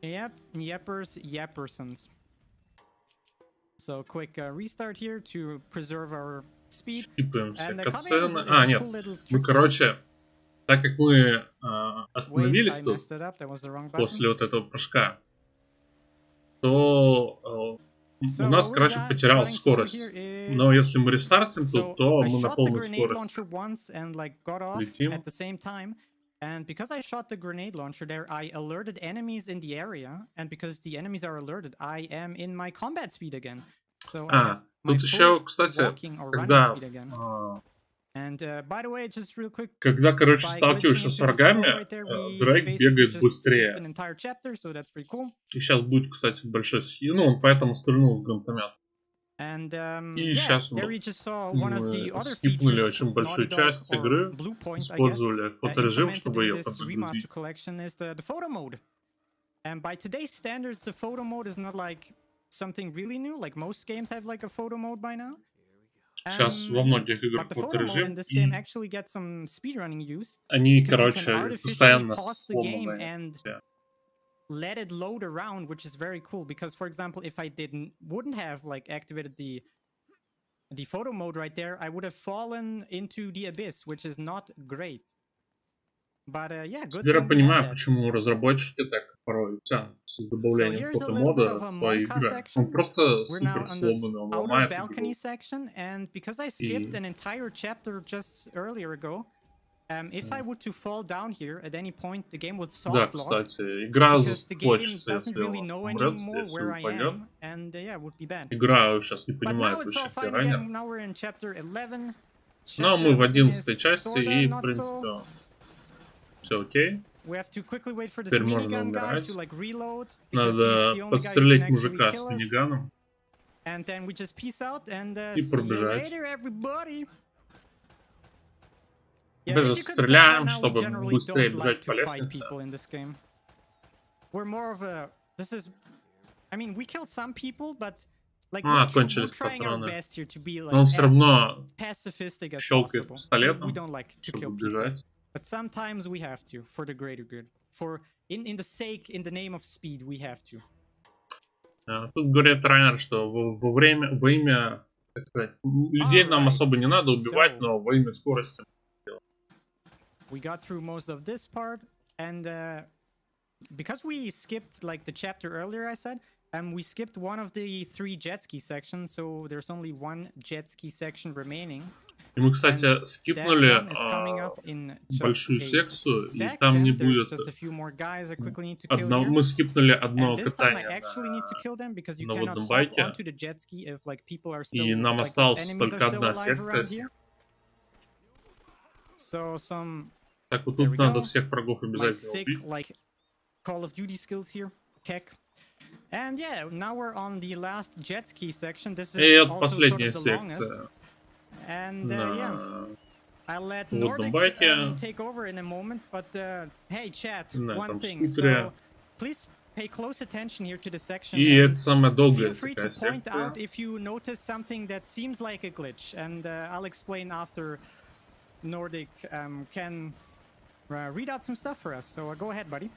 Yep, Yeppersons. So quick restart here to preserve our speed. Скипаемся And the катсцены. combat is А, a нет. cool little Мы, trick. короче, так как мы Wait, остановились I тут messed it up. That was the wrong button. после вот этого прыжка, то So у нас, what we're короче, trying потерялась to do скорость. here is- Но если мы рестартим So тут, то I мы на shot the полной grenade скорости. launcher once and like got off Летим. at the same time. And because I shot the grenade launcher there, I alerted enemies in the area. And because the enemies are alerted, I am in my combat speed again. So I have my тут еще, full кстати, walking or running когда, speed again. And by the way, just real quick, когда, короче, by сталкиваешься glitching с into this врагами, wall right there, we Дрейк basically бегает just skipped быстрее. an entire chapter, so that's pretty cool. И сейчас будет, кстати, большой скин. Ну, он поэтому стрельнул с гранатомета. And И yeah, сейчас there we just saw one of the мы other скипнули features очень большую Naughty Dog часть or игры. Blue Point, I guess, Использовали фоторежим, implemented чтобы in ее this подзагрузить. remaster collection is the photo mode. And by today's standards, the photo mode is not like something really new. Like most games have like a photo mode by now. Сейчас во Yeah. многих играх But the вот photo mode in режим, this и game actually gets some speedrunning use. они, Because you can короче, artificially постоянно pause the game сломанные. and все. let it load around, which is very cool. Because, for example, if I wouldn't have like activated the photo mode right there, I would have fallen into the abyss, which is not great. But yeah, good Теперь я thing we had понимаю, that. почему разработчики так порой тянут с добавлением here's a little bit фотомода of a в свои Monka игры. section. Он просто We're now супер on this сломанный, он outer ломает balcony игру. section, and because I skipped И- an entire chapter just earlier ago, if I were to fall down here at any point, the game would Да, soft lock. кстати, игра Because the game захочется, doesn't если really он know умрет, anymore если where I упадет. am, and yeah, it would be bad. Игра сейчас не But понимает now it's all вообще, где fine ранен. again. Now we're in chapter 11. Но мы в Chapter 11 is части, sorta и, в not so. принципе, все окей. We have to quickly wait for this Теперь можно minigun guy умирать. to like reload. Because he's Надо the only guy who подстрелить can actually мужика с kill us. миниганом And then we just peace out and и see you пробежать. later, everybody. Yeah, Быстро if you couldn't tell by стреляем, now, we чтобы generally быстрее don't бежать like по to fight лестнице. people in this game. We're more of a. This is. I mean, we killed some people, but like we're кончились trying our патроны. best here to be like Но он все as равно pacifistic as щелкает possible. We пистолетом, don't like to чтобы kill people, бежать. but sometimes we have to for the greater good. For in the name of speed, we have to. Тут говорит Райнер, что во имя, так сказать, людей нам Alright, особо не надо убивать, so- но во имя скорости. We got through most of this part, and because we skipped like the chapter earlier, I said, we skipped one of the 3 jet ski sections, so there's only 1 jet ski section remaining. И мы, кстати, That скипнули one is coming up in just большую a секцию, и там не second. There's будет just a few more guys I quickly need to kill одного. here. Мы скипнули одно And this time I катание actually need to kill them because you на cannot водном hop байке. onto the jet ski if like people are still И нам like, if осталась enemies are только still одна alive секция. around here. So some Так вот There тут we надо go. всех врагов my обязательно sick убить. like Call of Duty skills here. Keck. And yeah, now we're on the last jet ski section. This is И это also sort последняя of the longest. секция And yeah, на I'll let водном Nordic байке. take over in a moment. But hey, chat, На one этом thing. скутере. So please pay close attention here to the section. И and это самая долгая feel free to такая point секция. out if you notice something that seems like a glitch, and I'll explain after Nordic can read out some stuff for us. So go ahead, buddy.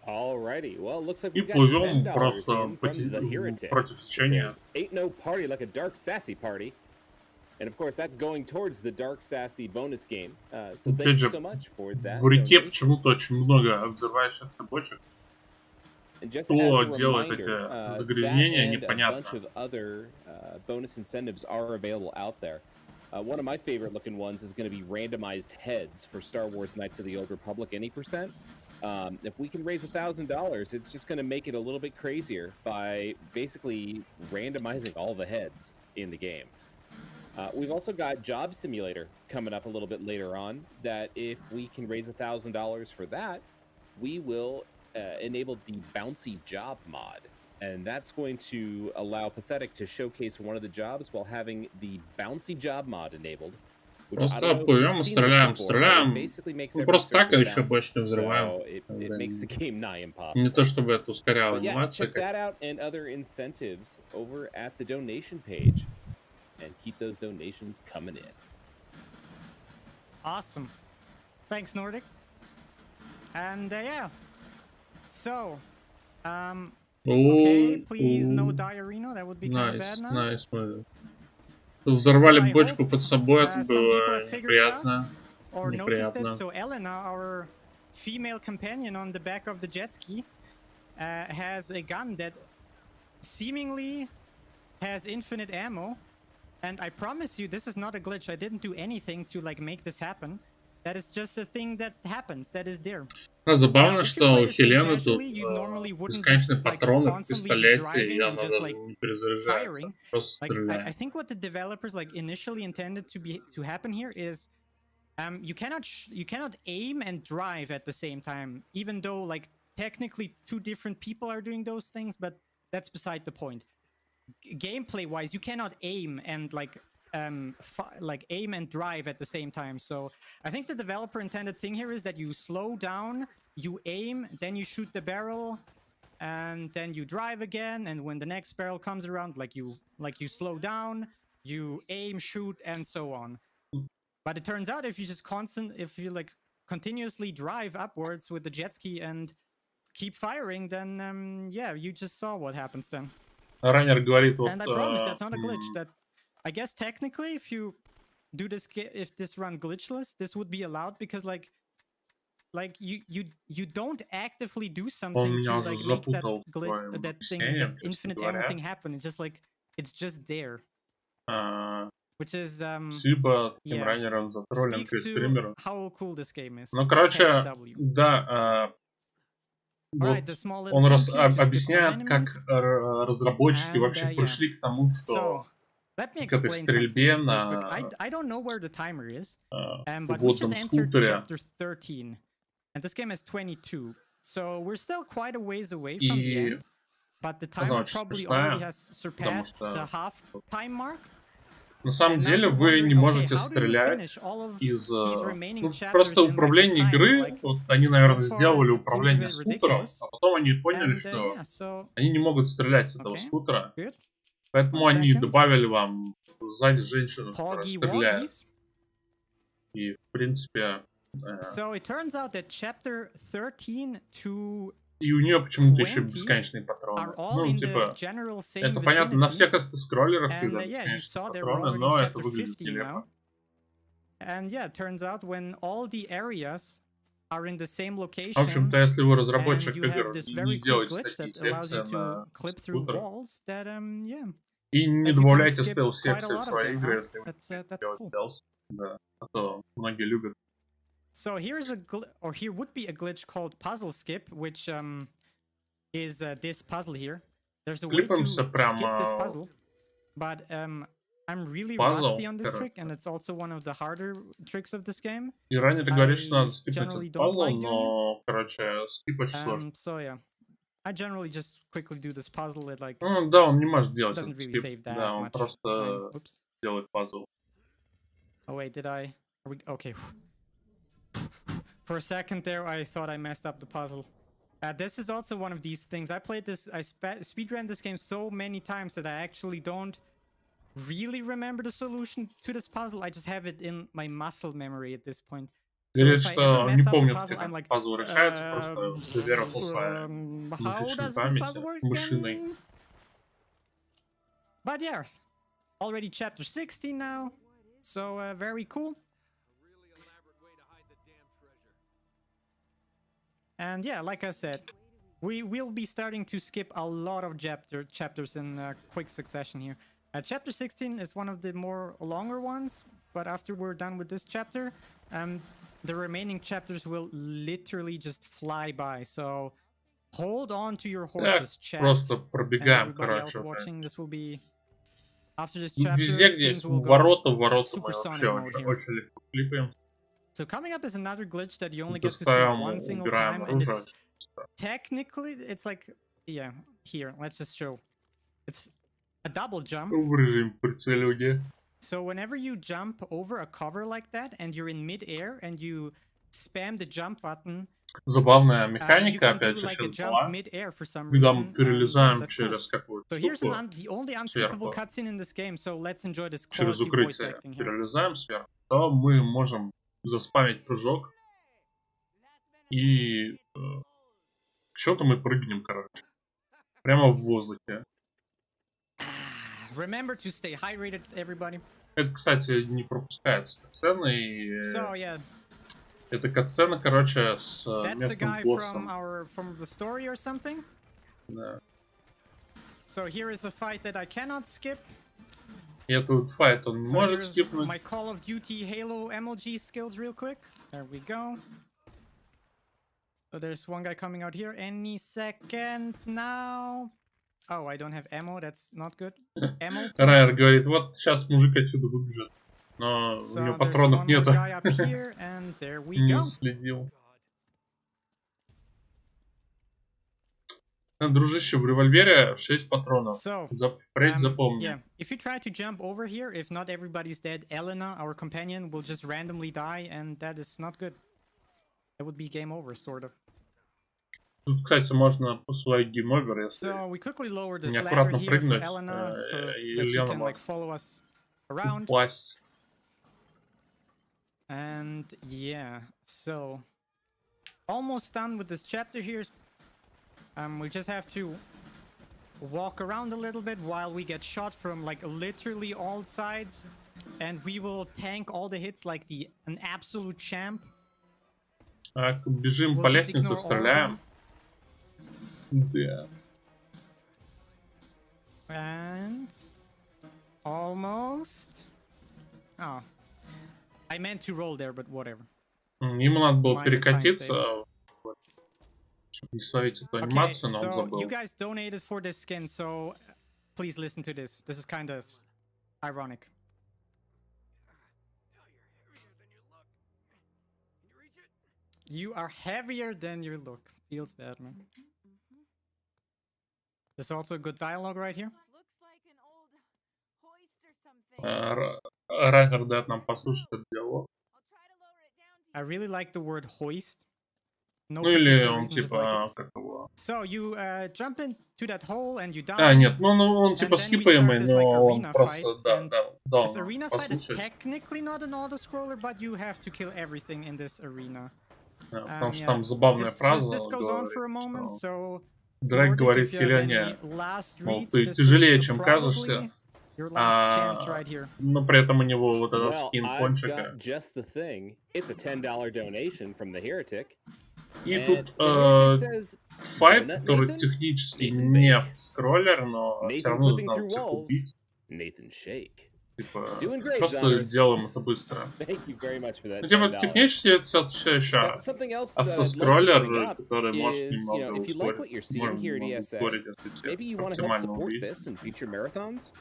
Alrighty. Well, it looks like И we got плывем $10 просто in from the Heretic. против It течения. says, ain't no party like a dark sassy party. And of course, that's going towards the dark sassy bonus game. So thank Опять you же, so much for that. в реке donation. почему-то очень много взрывающихся бочек. And just Кто as a делает reminder, эти загрязнения, that and a bunch непонятно. of other bonus incentives are available out there. One of my favorite looking ones is going to be randomized heads for Star Wars Knights of the Old Republic any percent. If we can raise $1,000, it's just going to make it a little bit crazier by basically randomizing all the heads in the game. We've also got Job Simulator coming up a little bit later on, that if we can raise $1,000 for that, we will enable the Bouncy Job mod. And that's going to allow Pathetic to showcase one of the jobs while having the Bouncy Job mod enabled. Which I Просто don't know if плывем you've и seen this стреляем, before, but it стреляем. basically makes Ну, every просто так surface еще bouncy. бочки взрываем. So it makes the game nigh impossible. Не то чтобы это ускоряло But yeah, анимацию, check как that out and other incentives over at the donation page. And keep those donations coming in. Awesome. Thanks, Nordic. And yeah. So, okay, please no diarrhea. That would be kind of bad now. Найс, мы взорвали So I бочку hope, под собой, это some people было have figured it out неприятно. Or noticed Неприятно. it. So Elena, our female companion on the back of the jet ski, has a gun that seemingly has infinite ammo. And I promise you, this is not a glitch. I didn't do anything to like make this happen. That is just a thing that happens. That is there. Да, забавно, If you что play у this game Хелены тут casually, you normally wouldn't бесконечные just, like, патроны в constantly be пистолете, и driving она and just, даже like, не перезаряжается, firing. просто Like I стреляет. think what the developers like initially intended to happen here is, you cannot aim and drive at the same time, even though like technically 2 different people are doing those things, but that's beside the point. Gameplay wise, you cannot aim and like aim and drive at the same time. So I think the developer intended thing here is that you slow down you aim, then you shoot the barrel, and then you drive again. And when the next barrel comes around, like you slow down, you aim, shoot, and so on. But it turns out if you like continuously drive upwards with the jet ski and keep firing, then yeah, you just saw what happens then. Раннер говорит, вот... And I promise that's not a glitch. That I guess technically, if you do this, if this run glitchless, this would be allowed because like you don't actively do something to like make that glitch, that thing, that infinite ammo thing happen. It's just like it's just there. Which is Спасибо таким раннерам за троллинг и стримерам. How cool this game is. Ну, короче, да, вот он объясняет, как разработчики вообще пришли к тому, что к этой стрельбе на водном скутере. And this game has 22, so we're still quite a ways away from the end. But the timer probably already has surpassed the half time mark. На самом деле вы не можете стрелять из... Ну, просто управление игры, вот они, наверное, сделали управление скутером, а потом они поняли, что они не могут стрелять с этого скутера. Поэтому они добавили вам сзади женщину, которая стреляет. И, в принципе... So it turns out that chapter 13 to И у нее почему-то еще бесконечные патроны. Ну, типа, это понятно, на всех скроллерах всегда бесконечные патроны, но это выглядит нелепо. And yeah, it turns out when all the areas are in the same location, в общем-то, если вы разработчик игр и не делаете такие секции на скутерах, и не добавляйте стелс-секции в свои игры, если вы не делаете стелс, да, а то многие любят. So here's here would be a glitch called puzzle skip, which is this puzzle here. There's a way to skip this puzzle, but I'm really rusty on this trick, and it's also one of the harder tricks of this game. И ранее ты говоришь, что надо скипать этот пазл, но, короче, скип очень сложно. So yeah, I generally just quickly do this puzzle. It like ну да, он не может делать этот скип, really да, он просто делает пазл. Oh wait, did I? Are we okay? For a second there, I thought I messed up the puzzle. This is also one of these things. I played this, I speedran this game so many times that I actually don't really remember the solution to this puzzle. I just have it in my muscle memory at this point. Говорит, что не помнит, как пазл решается, просто завернул своей мышечной памяти, мышиной. But yeah, already chapter 16 now, so very cool. And yeah, like I said, we will be starting to skip a lot of chapters in quick succession here. Chapter 16 is one of the more longer ones, but after we're done with this chapter, the remaining chapters will literally just fly by. So hold on to your horses, chat. Просто пробегаем, короче. Watching, this will be after this chapter. Везде, где есть ворота мы вообще очень легко кликаем. So coming up is another glitch that you only get to see one single time, and it's technically it's like, yeah, here, let's just show. It's a double jump. So whenever you jump over a cover like that and you're in mid-air and you spam the jump button, забавная механика, опять же, like сейчас jump mid-air for some когда reason. мы перелезаем через какую-то so here's the only unskippable cutscene in this game, so let's enjoy this через quality voice укрытие acting here. перелезаем сверху, то мы можем заспамить прыжок, и к счету мы прыгнем, короче, прямо в воздухе. Remember to stay hydrated, everybody. Это, кстати, не пропускается катсцена, и so, yeah. это катсцена, короче, с местным боссом. From the story or something? Да. So here is a fight that I cannot skip. И этот файт он не может скипнуть. My Call of Duty Halo MLG skills real quick. There we go. So there's one guy coming out here any second now. Oh, I don't have ammo. That's not good. Ammo. Райер говорит, вот сейчас мужик отсюда выбежит. Но у него патронов нету. Не следил. Дружище, в револьвере 6 патронов. Впредь запомни. Yeah. If you try to jump over here, if not everybody's dead, Elena, our companion, will just randomly die, and that is not good. That would be game over, sort of. Тут, кстати, можно посылать гейм-овер, если So we quickly lower this ladder неаккуратно here for прыгнуть, Elena, so и that she Елена can like может follow us around. упасть. And yeah, so almost done with this chapter here. We just have to walk around a little bit while we get shot from like literally all sides, and we will tank all the hits like an absolute champ. Так, бежим We'll по just лестнице, ignore all of стреляем. Да. And almost. Oh, I meant to roll there, but whatever. Ему надо было Minor time перекатиться, save. чтобы не словить эту Okay, анимацию, но он so забыл. you guys donated for this skin, so please listen to this. This is kind of ironic. You are heavier than you look. Feels bad, man. There's also a good dialogue right here. Looks like an old hoist or something. Райнер дает нам послушать этот диалог. I'll try to lower it down to I really like the word hoist. No Ну или particular он reason, just like it. типа, как его... So you jump into that hole and you die. А, нет, ну он типа And then we скипаемый, start this, like, но он arena просто, fight, да, and да, This arena fight is послушать. technically not an auto-scroller, but you have to kill everything in this arena. Потому что Yeah. там забавная фраза, This goes on for a говорит, moment, что so Дрейк Nordic, говорит if you have Хелене, any last мол, reads, ты this тяжелее, is чем probably кажешься, your last chance right here. но при этом у него вот этот Well, скин I've пончика. got just the thing. It's a $10 donation from the Heretic. И And тут the Heretic says, файт, Donut который Nathan? технически Nathan не Bake. скроллер, но все Nathan равно flipping надо through всех walls. убить. Nathan Shake. Типа, Doing great, просто Xoneris. делаем это быстро. Thank you very much for that Ну, типа, $10. технически это все еще But something else that I'd like to автоскроллер, bring up который может is, немного if you like what ускорить. you're seeing here at ESA, maybe you want to help support this in future marathons,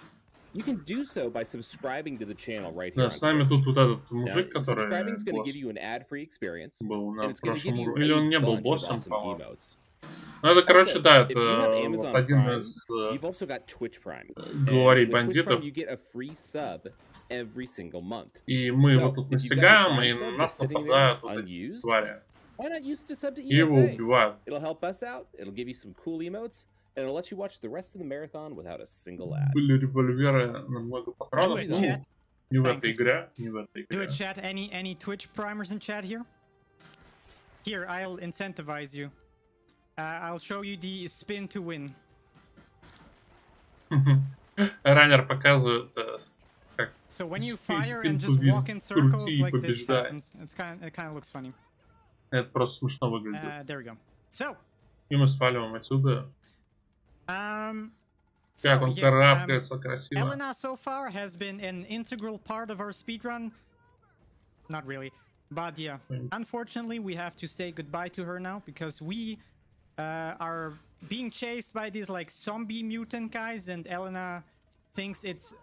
you can do so by subscribing to the channel right here Да, on с нами Twitch. тут вот этот Now, мужик, который subscribing is going to босс give you an ad-free experience, был and на it's going to give прошлом you уровне. Или он не a был bunch of боссом, awesome по-моему. emotes. Ну, это, короче, Also, да, if you have это вот Amazon один Prime, из you've also got Twitch Prime. главарей And with Twitch бандитов. Prime, you get a free sub every single month. И мы его So, тут if you've got your настигаем, Prime и sub на just нас sitting нападают there вот эти unused, твари. why not use it to sub to И его ESA? убивают. It'll help us out, it'll give you some cool emotes, and it'll let you watch the rest of the marathon without a single ad. Были револьверы на много патронов. Do it, Ну, chat. не в Thanks. этой игре, не в этой Do игре. it, chat. Any Twitch primers in chat here? Here, I'll incentivize you. I'll show you the spin to win. Раннер показывает, как So when you Spin fire to and just win. walk in circles Крути и like this побеждай. happens, it kind of looks funny. это просто смешно выглядит. There we go. So, И мы сваливаем отсюда. um, Как он yeah, карабкается красиво. Elena so far has been an integral part of our speedrun. Not really, but yeah. Unfortunately, we have to say goodbye to her now because we are being chased by these like zombie mutant guys, and Elena thinks it's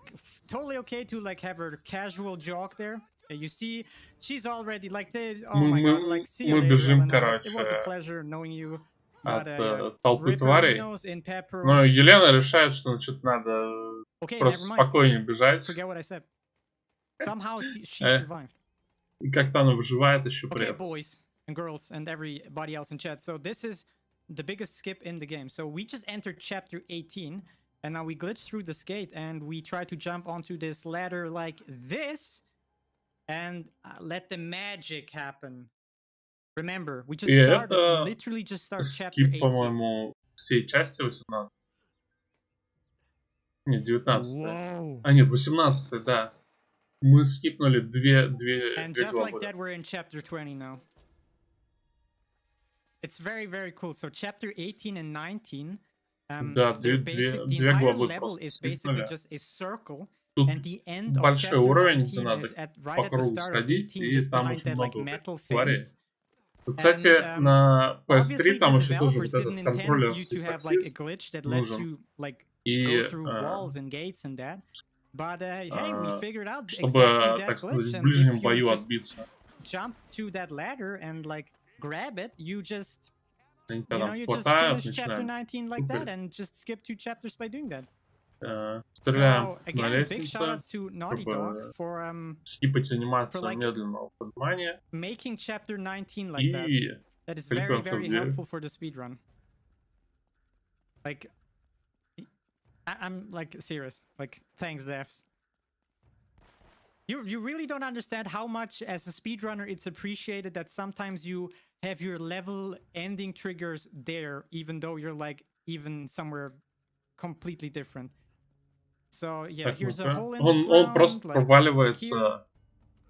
totally okay to like have her casual jog there. You see, she's already like this. Oh my god! Like, see you мы later, бежим, Elena. It was a короче, pleasure knowing you. от Yeah. толпы тварей. Ripperinos in pepper. Но Елена решает, что значит надо Okay, просто never mind. спокойнее бежать. Forget what I said. Somehow she Eh. survived. И как-то она выживает еще при Okay, этом. boys and girls and everybody else in chat. So this is the biggest skip in the game. So we just entered chapter 18, and now we glitch through this gate, and we try to jump onto this ladder like this, and let the magic happen. Remember, we just И started, это literally just started chapter скип, 18. по-моему, всей части 18. Нет, 19. Whoa. А нет, 18, да. Мы скипнули две And just like главы. that, we're in chapter 20 now. It's very, very cool. So chapter 18 and 19, Да, they're две the entire главы level просто is basically скипнули. just a circle, Тут and the end of большой chapter уровень, где 19 надо is right по at the кругу start of сходить, 18, и just там behind очень that like много metal тварей. fence. Кстати, And, на Obviously, PS3 the там еще тоже developers вот didn't этот intend контроллер you to с have like a таксист glitch that lets нужен. you like И go through walls and gates and that. But hey, we figured out чтобы, exactly that так сказать, glitch, в and ближнем if you бою just отбиться. jump to that ladder and like grab it, you just Они you тебя know там you just хватают, finish chapter начинают 19 like that супер. and just skip 2 chapters by doing that. Стреляем So на again, big shout outs лестнице, to Naughty чтобы Dog for скипать анимацию like, медленного поднимания. making chapter 19 like that. И That is very, кликаем very в дверь. helpful for the speedrun. Like, I'm like serious. Like, thanks, devs. You really don't understand how much, as a speedrunner, it's appreciated that sometimes you have your level ending triggers there, even though you're like even somewhere completely different. So yeah, Так, here's a ну-ка. hole in the Он просто ground, like here. проваливается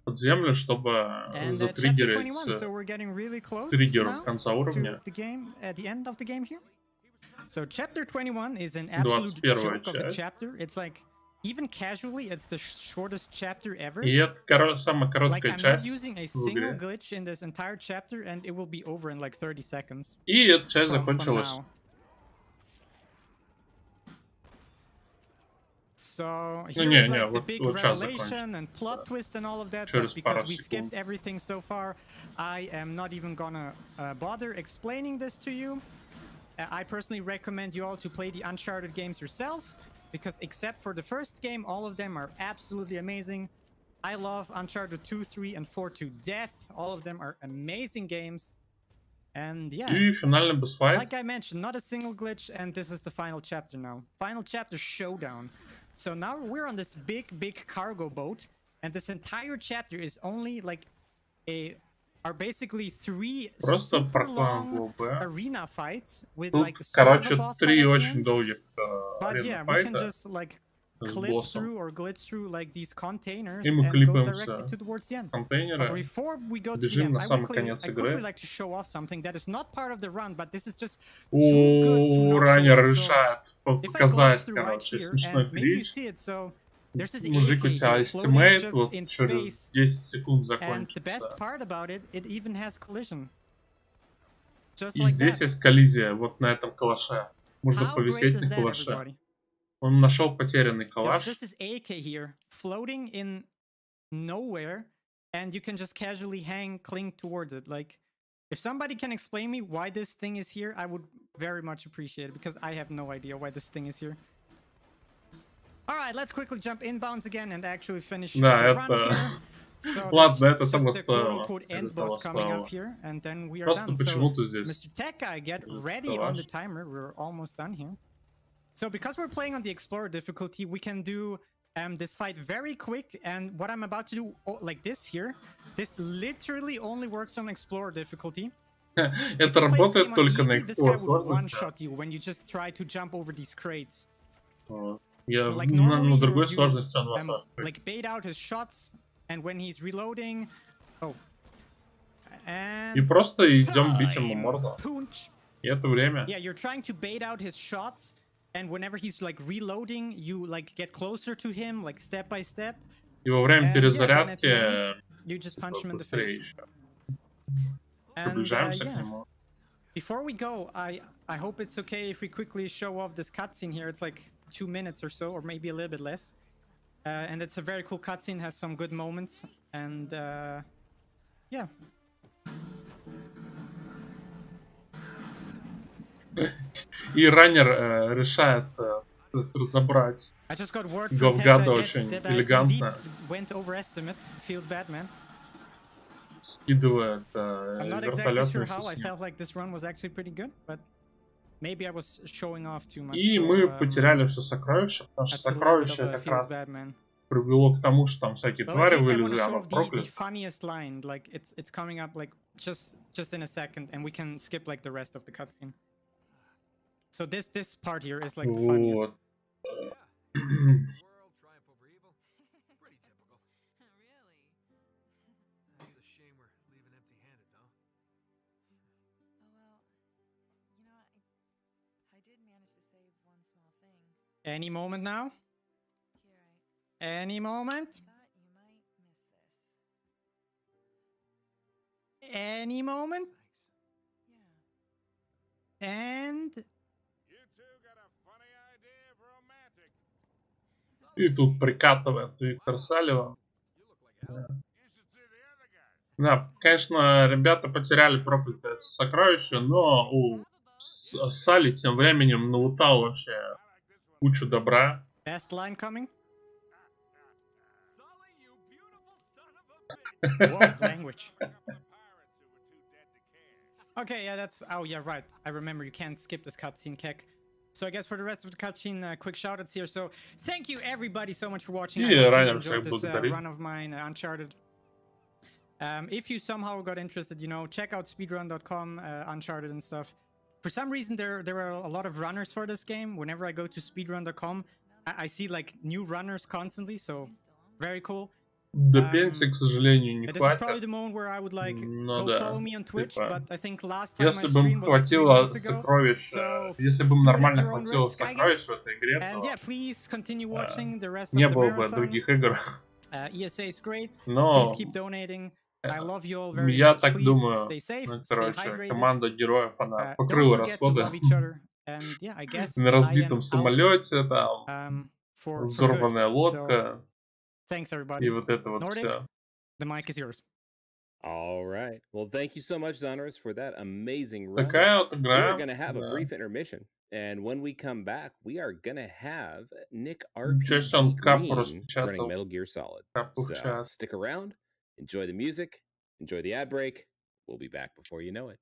под землю, чтобы And chapter затриггерить 21, so we're getting really close триггер now в конце to уровня. the game, at the end of the game here. So chapter 21 is an absolute 21-я joke of a часть. chapter. It's like, even casually, it's the shortest chapter ever. И это самая Like, короткая I'm not часть using a в single игре. glitch in this entire chapter, and it will be over in like 30 seconds. И эта часть from закончилась. now. So here is like the big revelation and plot twist and all of that, but because we skipped everything so far, I am not even gonna bother explaining this to you. I personally recommend you all to play the Uncharted games yourself, because except for the first game, all of them are absolutely amazing. I love Uncharted 2, 3, and 4 to death. All of them are amazing games. And yeah, И финальный босс-файт. like I mentioned, not a single glitch, and this is the final chapter now. Final chapter showdown. So now we're on this big cargo boat, and this entire chapter is only like are basically 3 super long arena fights with like sort of a boss fight at the end. But yeah, we can just like clip through or glitch through like these containers and go directly towards the end. But before we go to the end, I quickly like to show off something that is not part of the run, but this is just too good to not Раннер show off. So if I glitch through right here, and maybe you see it, so there's this Мужик, у тебя эстимейт вот через 10 секунд and the best закончится. part about it, it even has collision. Just И like здесь есть коллизия, вот на этом калаше. Можно повисеть на калаше. Он нашел потерянный калаш. There's just this AK here, floating in nowhere, and you can just casually cling towards it. Like, if somebody can explain me why this thing is here, I would very much appreciate it, because I have no idea why this thing is here. Alright, let's quickly jump inbounds again and actually finish the run here. So ладно, это just того the стоило. quote-unquote end boss coming up here, and then we are Просто done. почему-то So, здесь Mr. Tech Guy, get ready on the timer. We're almost done here. So because we're playing on the Explorer difficulty, we can do this fight very quick. And what I'm about to do, like this here, this literally only works on Explorer difficulty. Это работает только на Explorer сложности. One-shot you when you just try to jump over these crates. Like на другой сложности он вас like bait out his shots, and when he's reloading, и просто идем бить ему морду. И это время. Yeah, you're trying to bait out his shots, and whenever he's like reloading, you like get closer to him, like step by step. И во время перезарядки you just punch him in the быстрее face. еще. Приближаемся к Yeah. нему. Before we go, I hope it's okay if we quickly show off this cutscene here. It's like 2 minutes or so, or maybe a little bit less. And it's a very cool cutscene, has some good moments, and yeah. И раннер решает разобрать. Говгада очень элегантно. Скидывает вертолет. И мы потеряли все сокровища, потому что сокровища как раз привело к тому, что там всякие твари вылезли, а мы прокляты. So this part here is like the funniest. World triumph over evil. Pretty typical. Really? It's a shame we're leaving empty-handed, though. Oh well, you know, I did manage to save one small thing. Any moment now? Here, Any moment? I thought you might miss this. Any moment? Yeah. And И тут прикатывает Виктор Салливан. Да, конечно, ребята потеряли проклятое сокровище, но у Салли тем временем налутал вообще кучу добра. Best line coming. Sully, Whoa, language. Okay, yeah, that's... Oh, yeah, right. I remember you can't skip this cutscene, Keck. So I guess for the rest of the cutscene, quick shoutouts here. So thank you everybody so much for watching. И I hope you раннер enjoyed всех this благодарит. run of mine, Uncharted. If you somehow got interested, you know, check out speedrun.com, Uncharted and stuff. For some reason, there are a lot of runners for this game. Whenever I go to speedrun.com, I see like new runners constantly. So very cool. До пенсии, к сожалению, не This is probably хватит. the moment where I would like Ну go да, follow me on Twitch, типа, but I think last time если my бы им stream was like 3 хватило months ago. сокровищ, So если бы им do it at нормально your own хватило risk, I сокровищ guess. в этой игре, And то yeah, please continue watching the rest не of the было бы marathon. других игр. ESA is great. Но Please keep donating. I love you all very я much. так Please думаю, stay safe, ну, stay короче, hydrated. команда героев, она Don't покрыла forget to расходы love each other. And yeah, I guess на I am разбитом out, самолете, там, for взорванная good. лодка So, thanks everybody. и вот это вот Nordic, все. the mic is yours. All right. Well, thank you so much, Xoneris, for that amazing run. Такая вот игра. We're going to have a brief intermission. And when we come back, we are going to have Nick RPG Green running Metal Gear Solid. So stick around, enjoy the music, enjoy the ad break. We'll be back before you know it.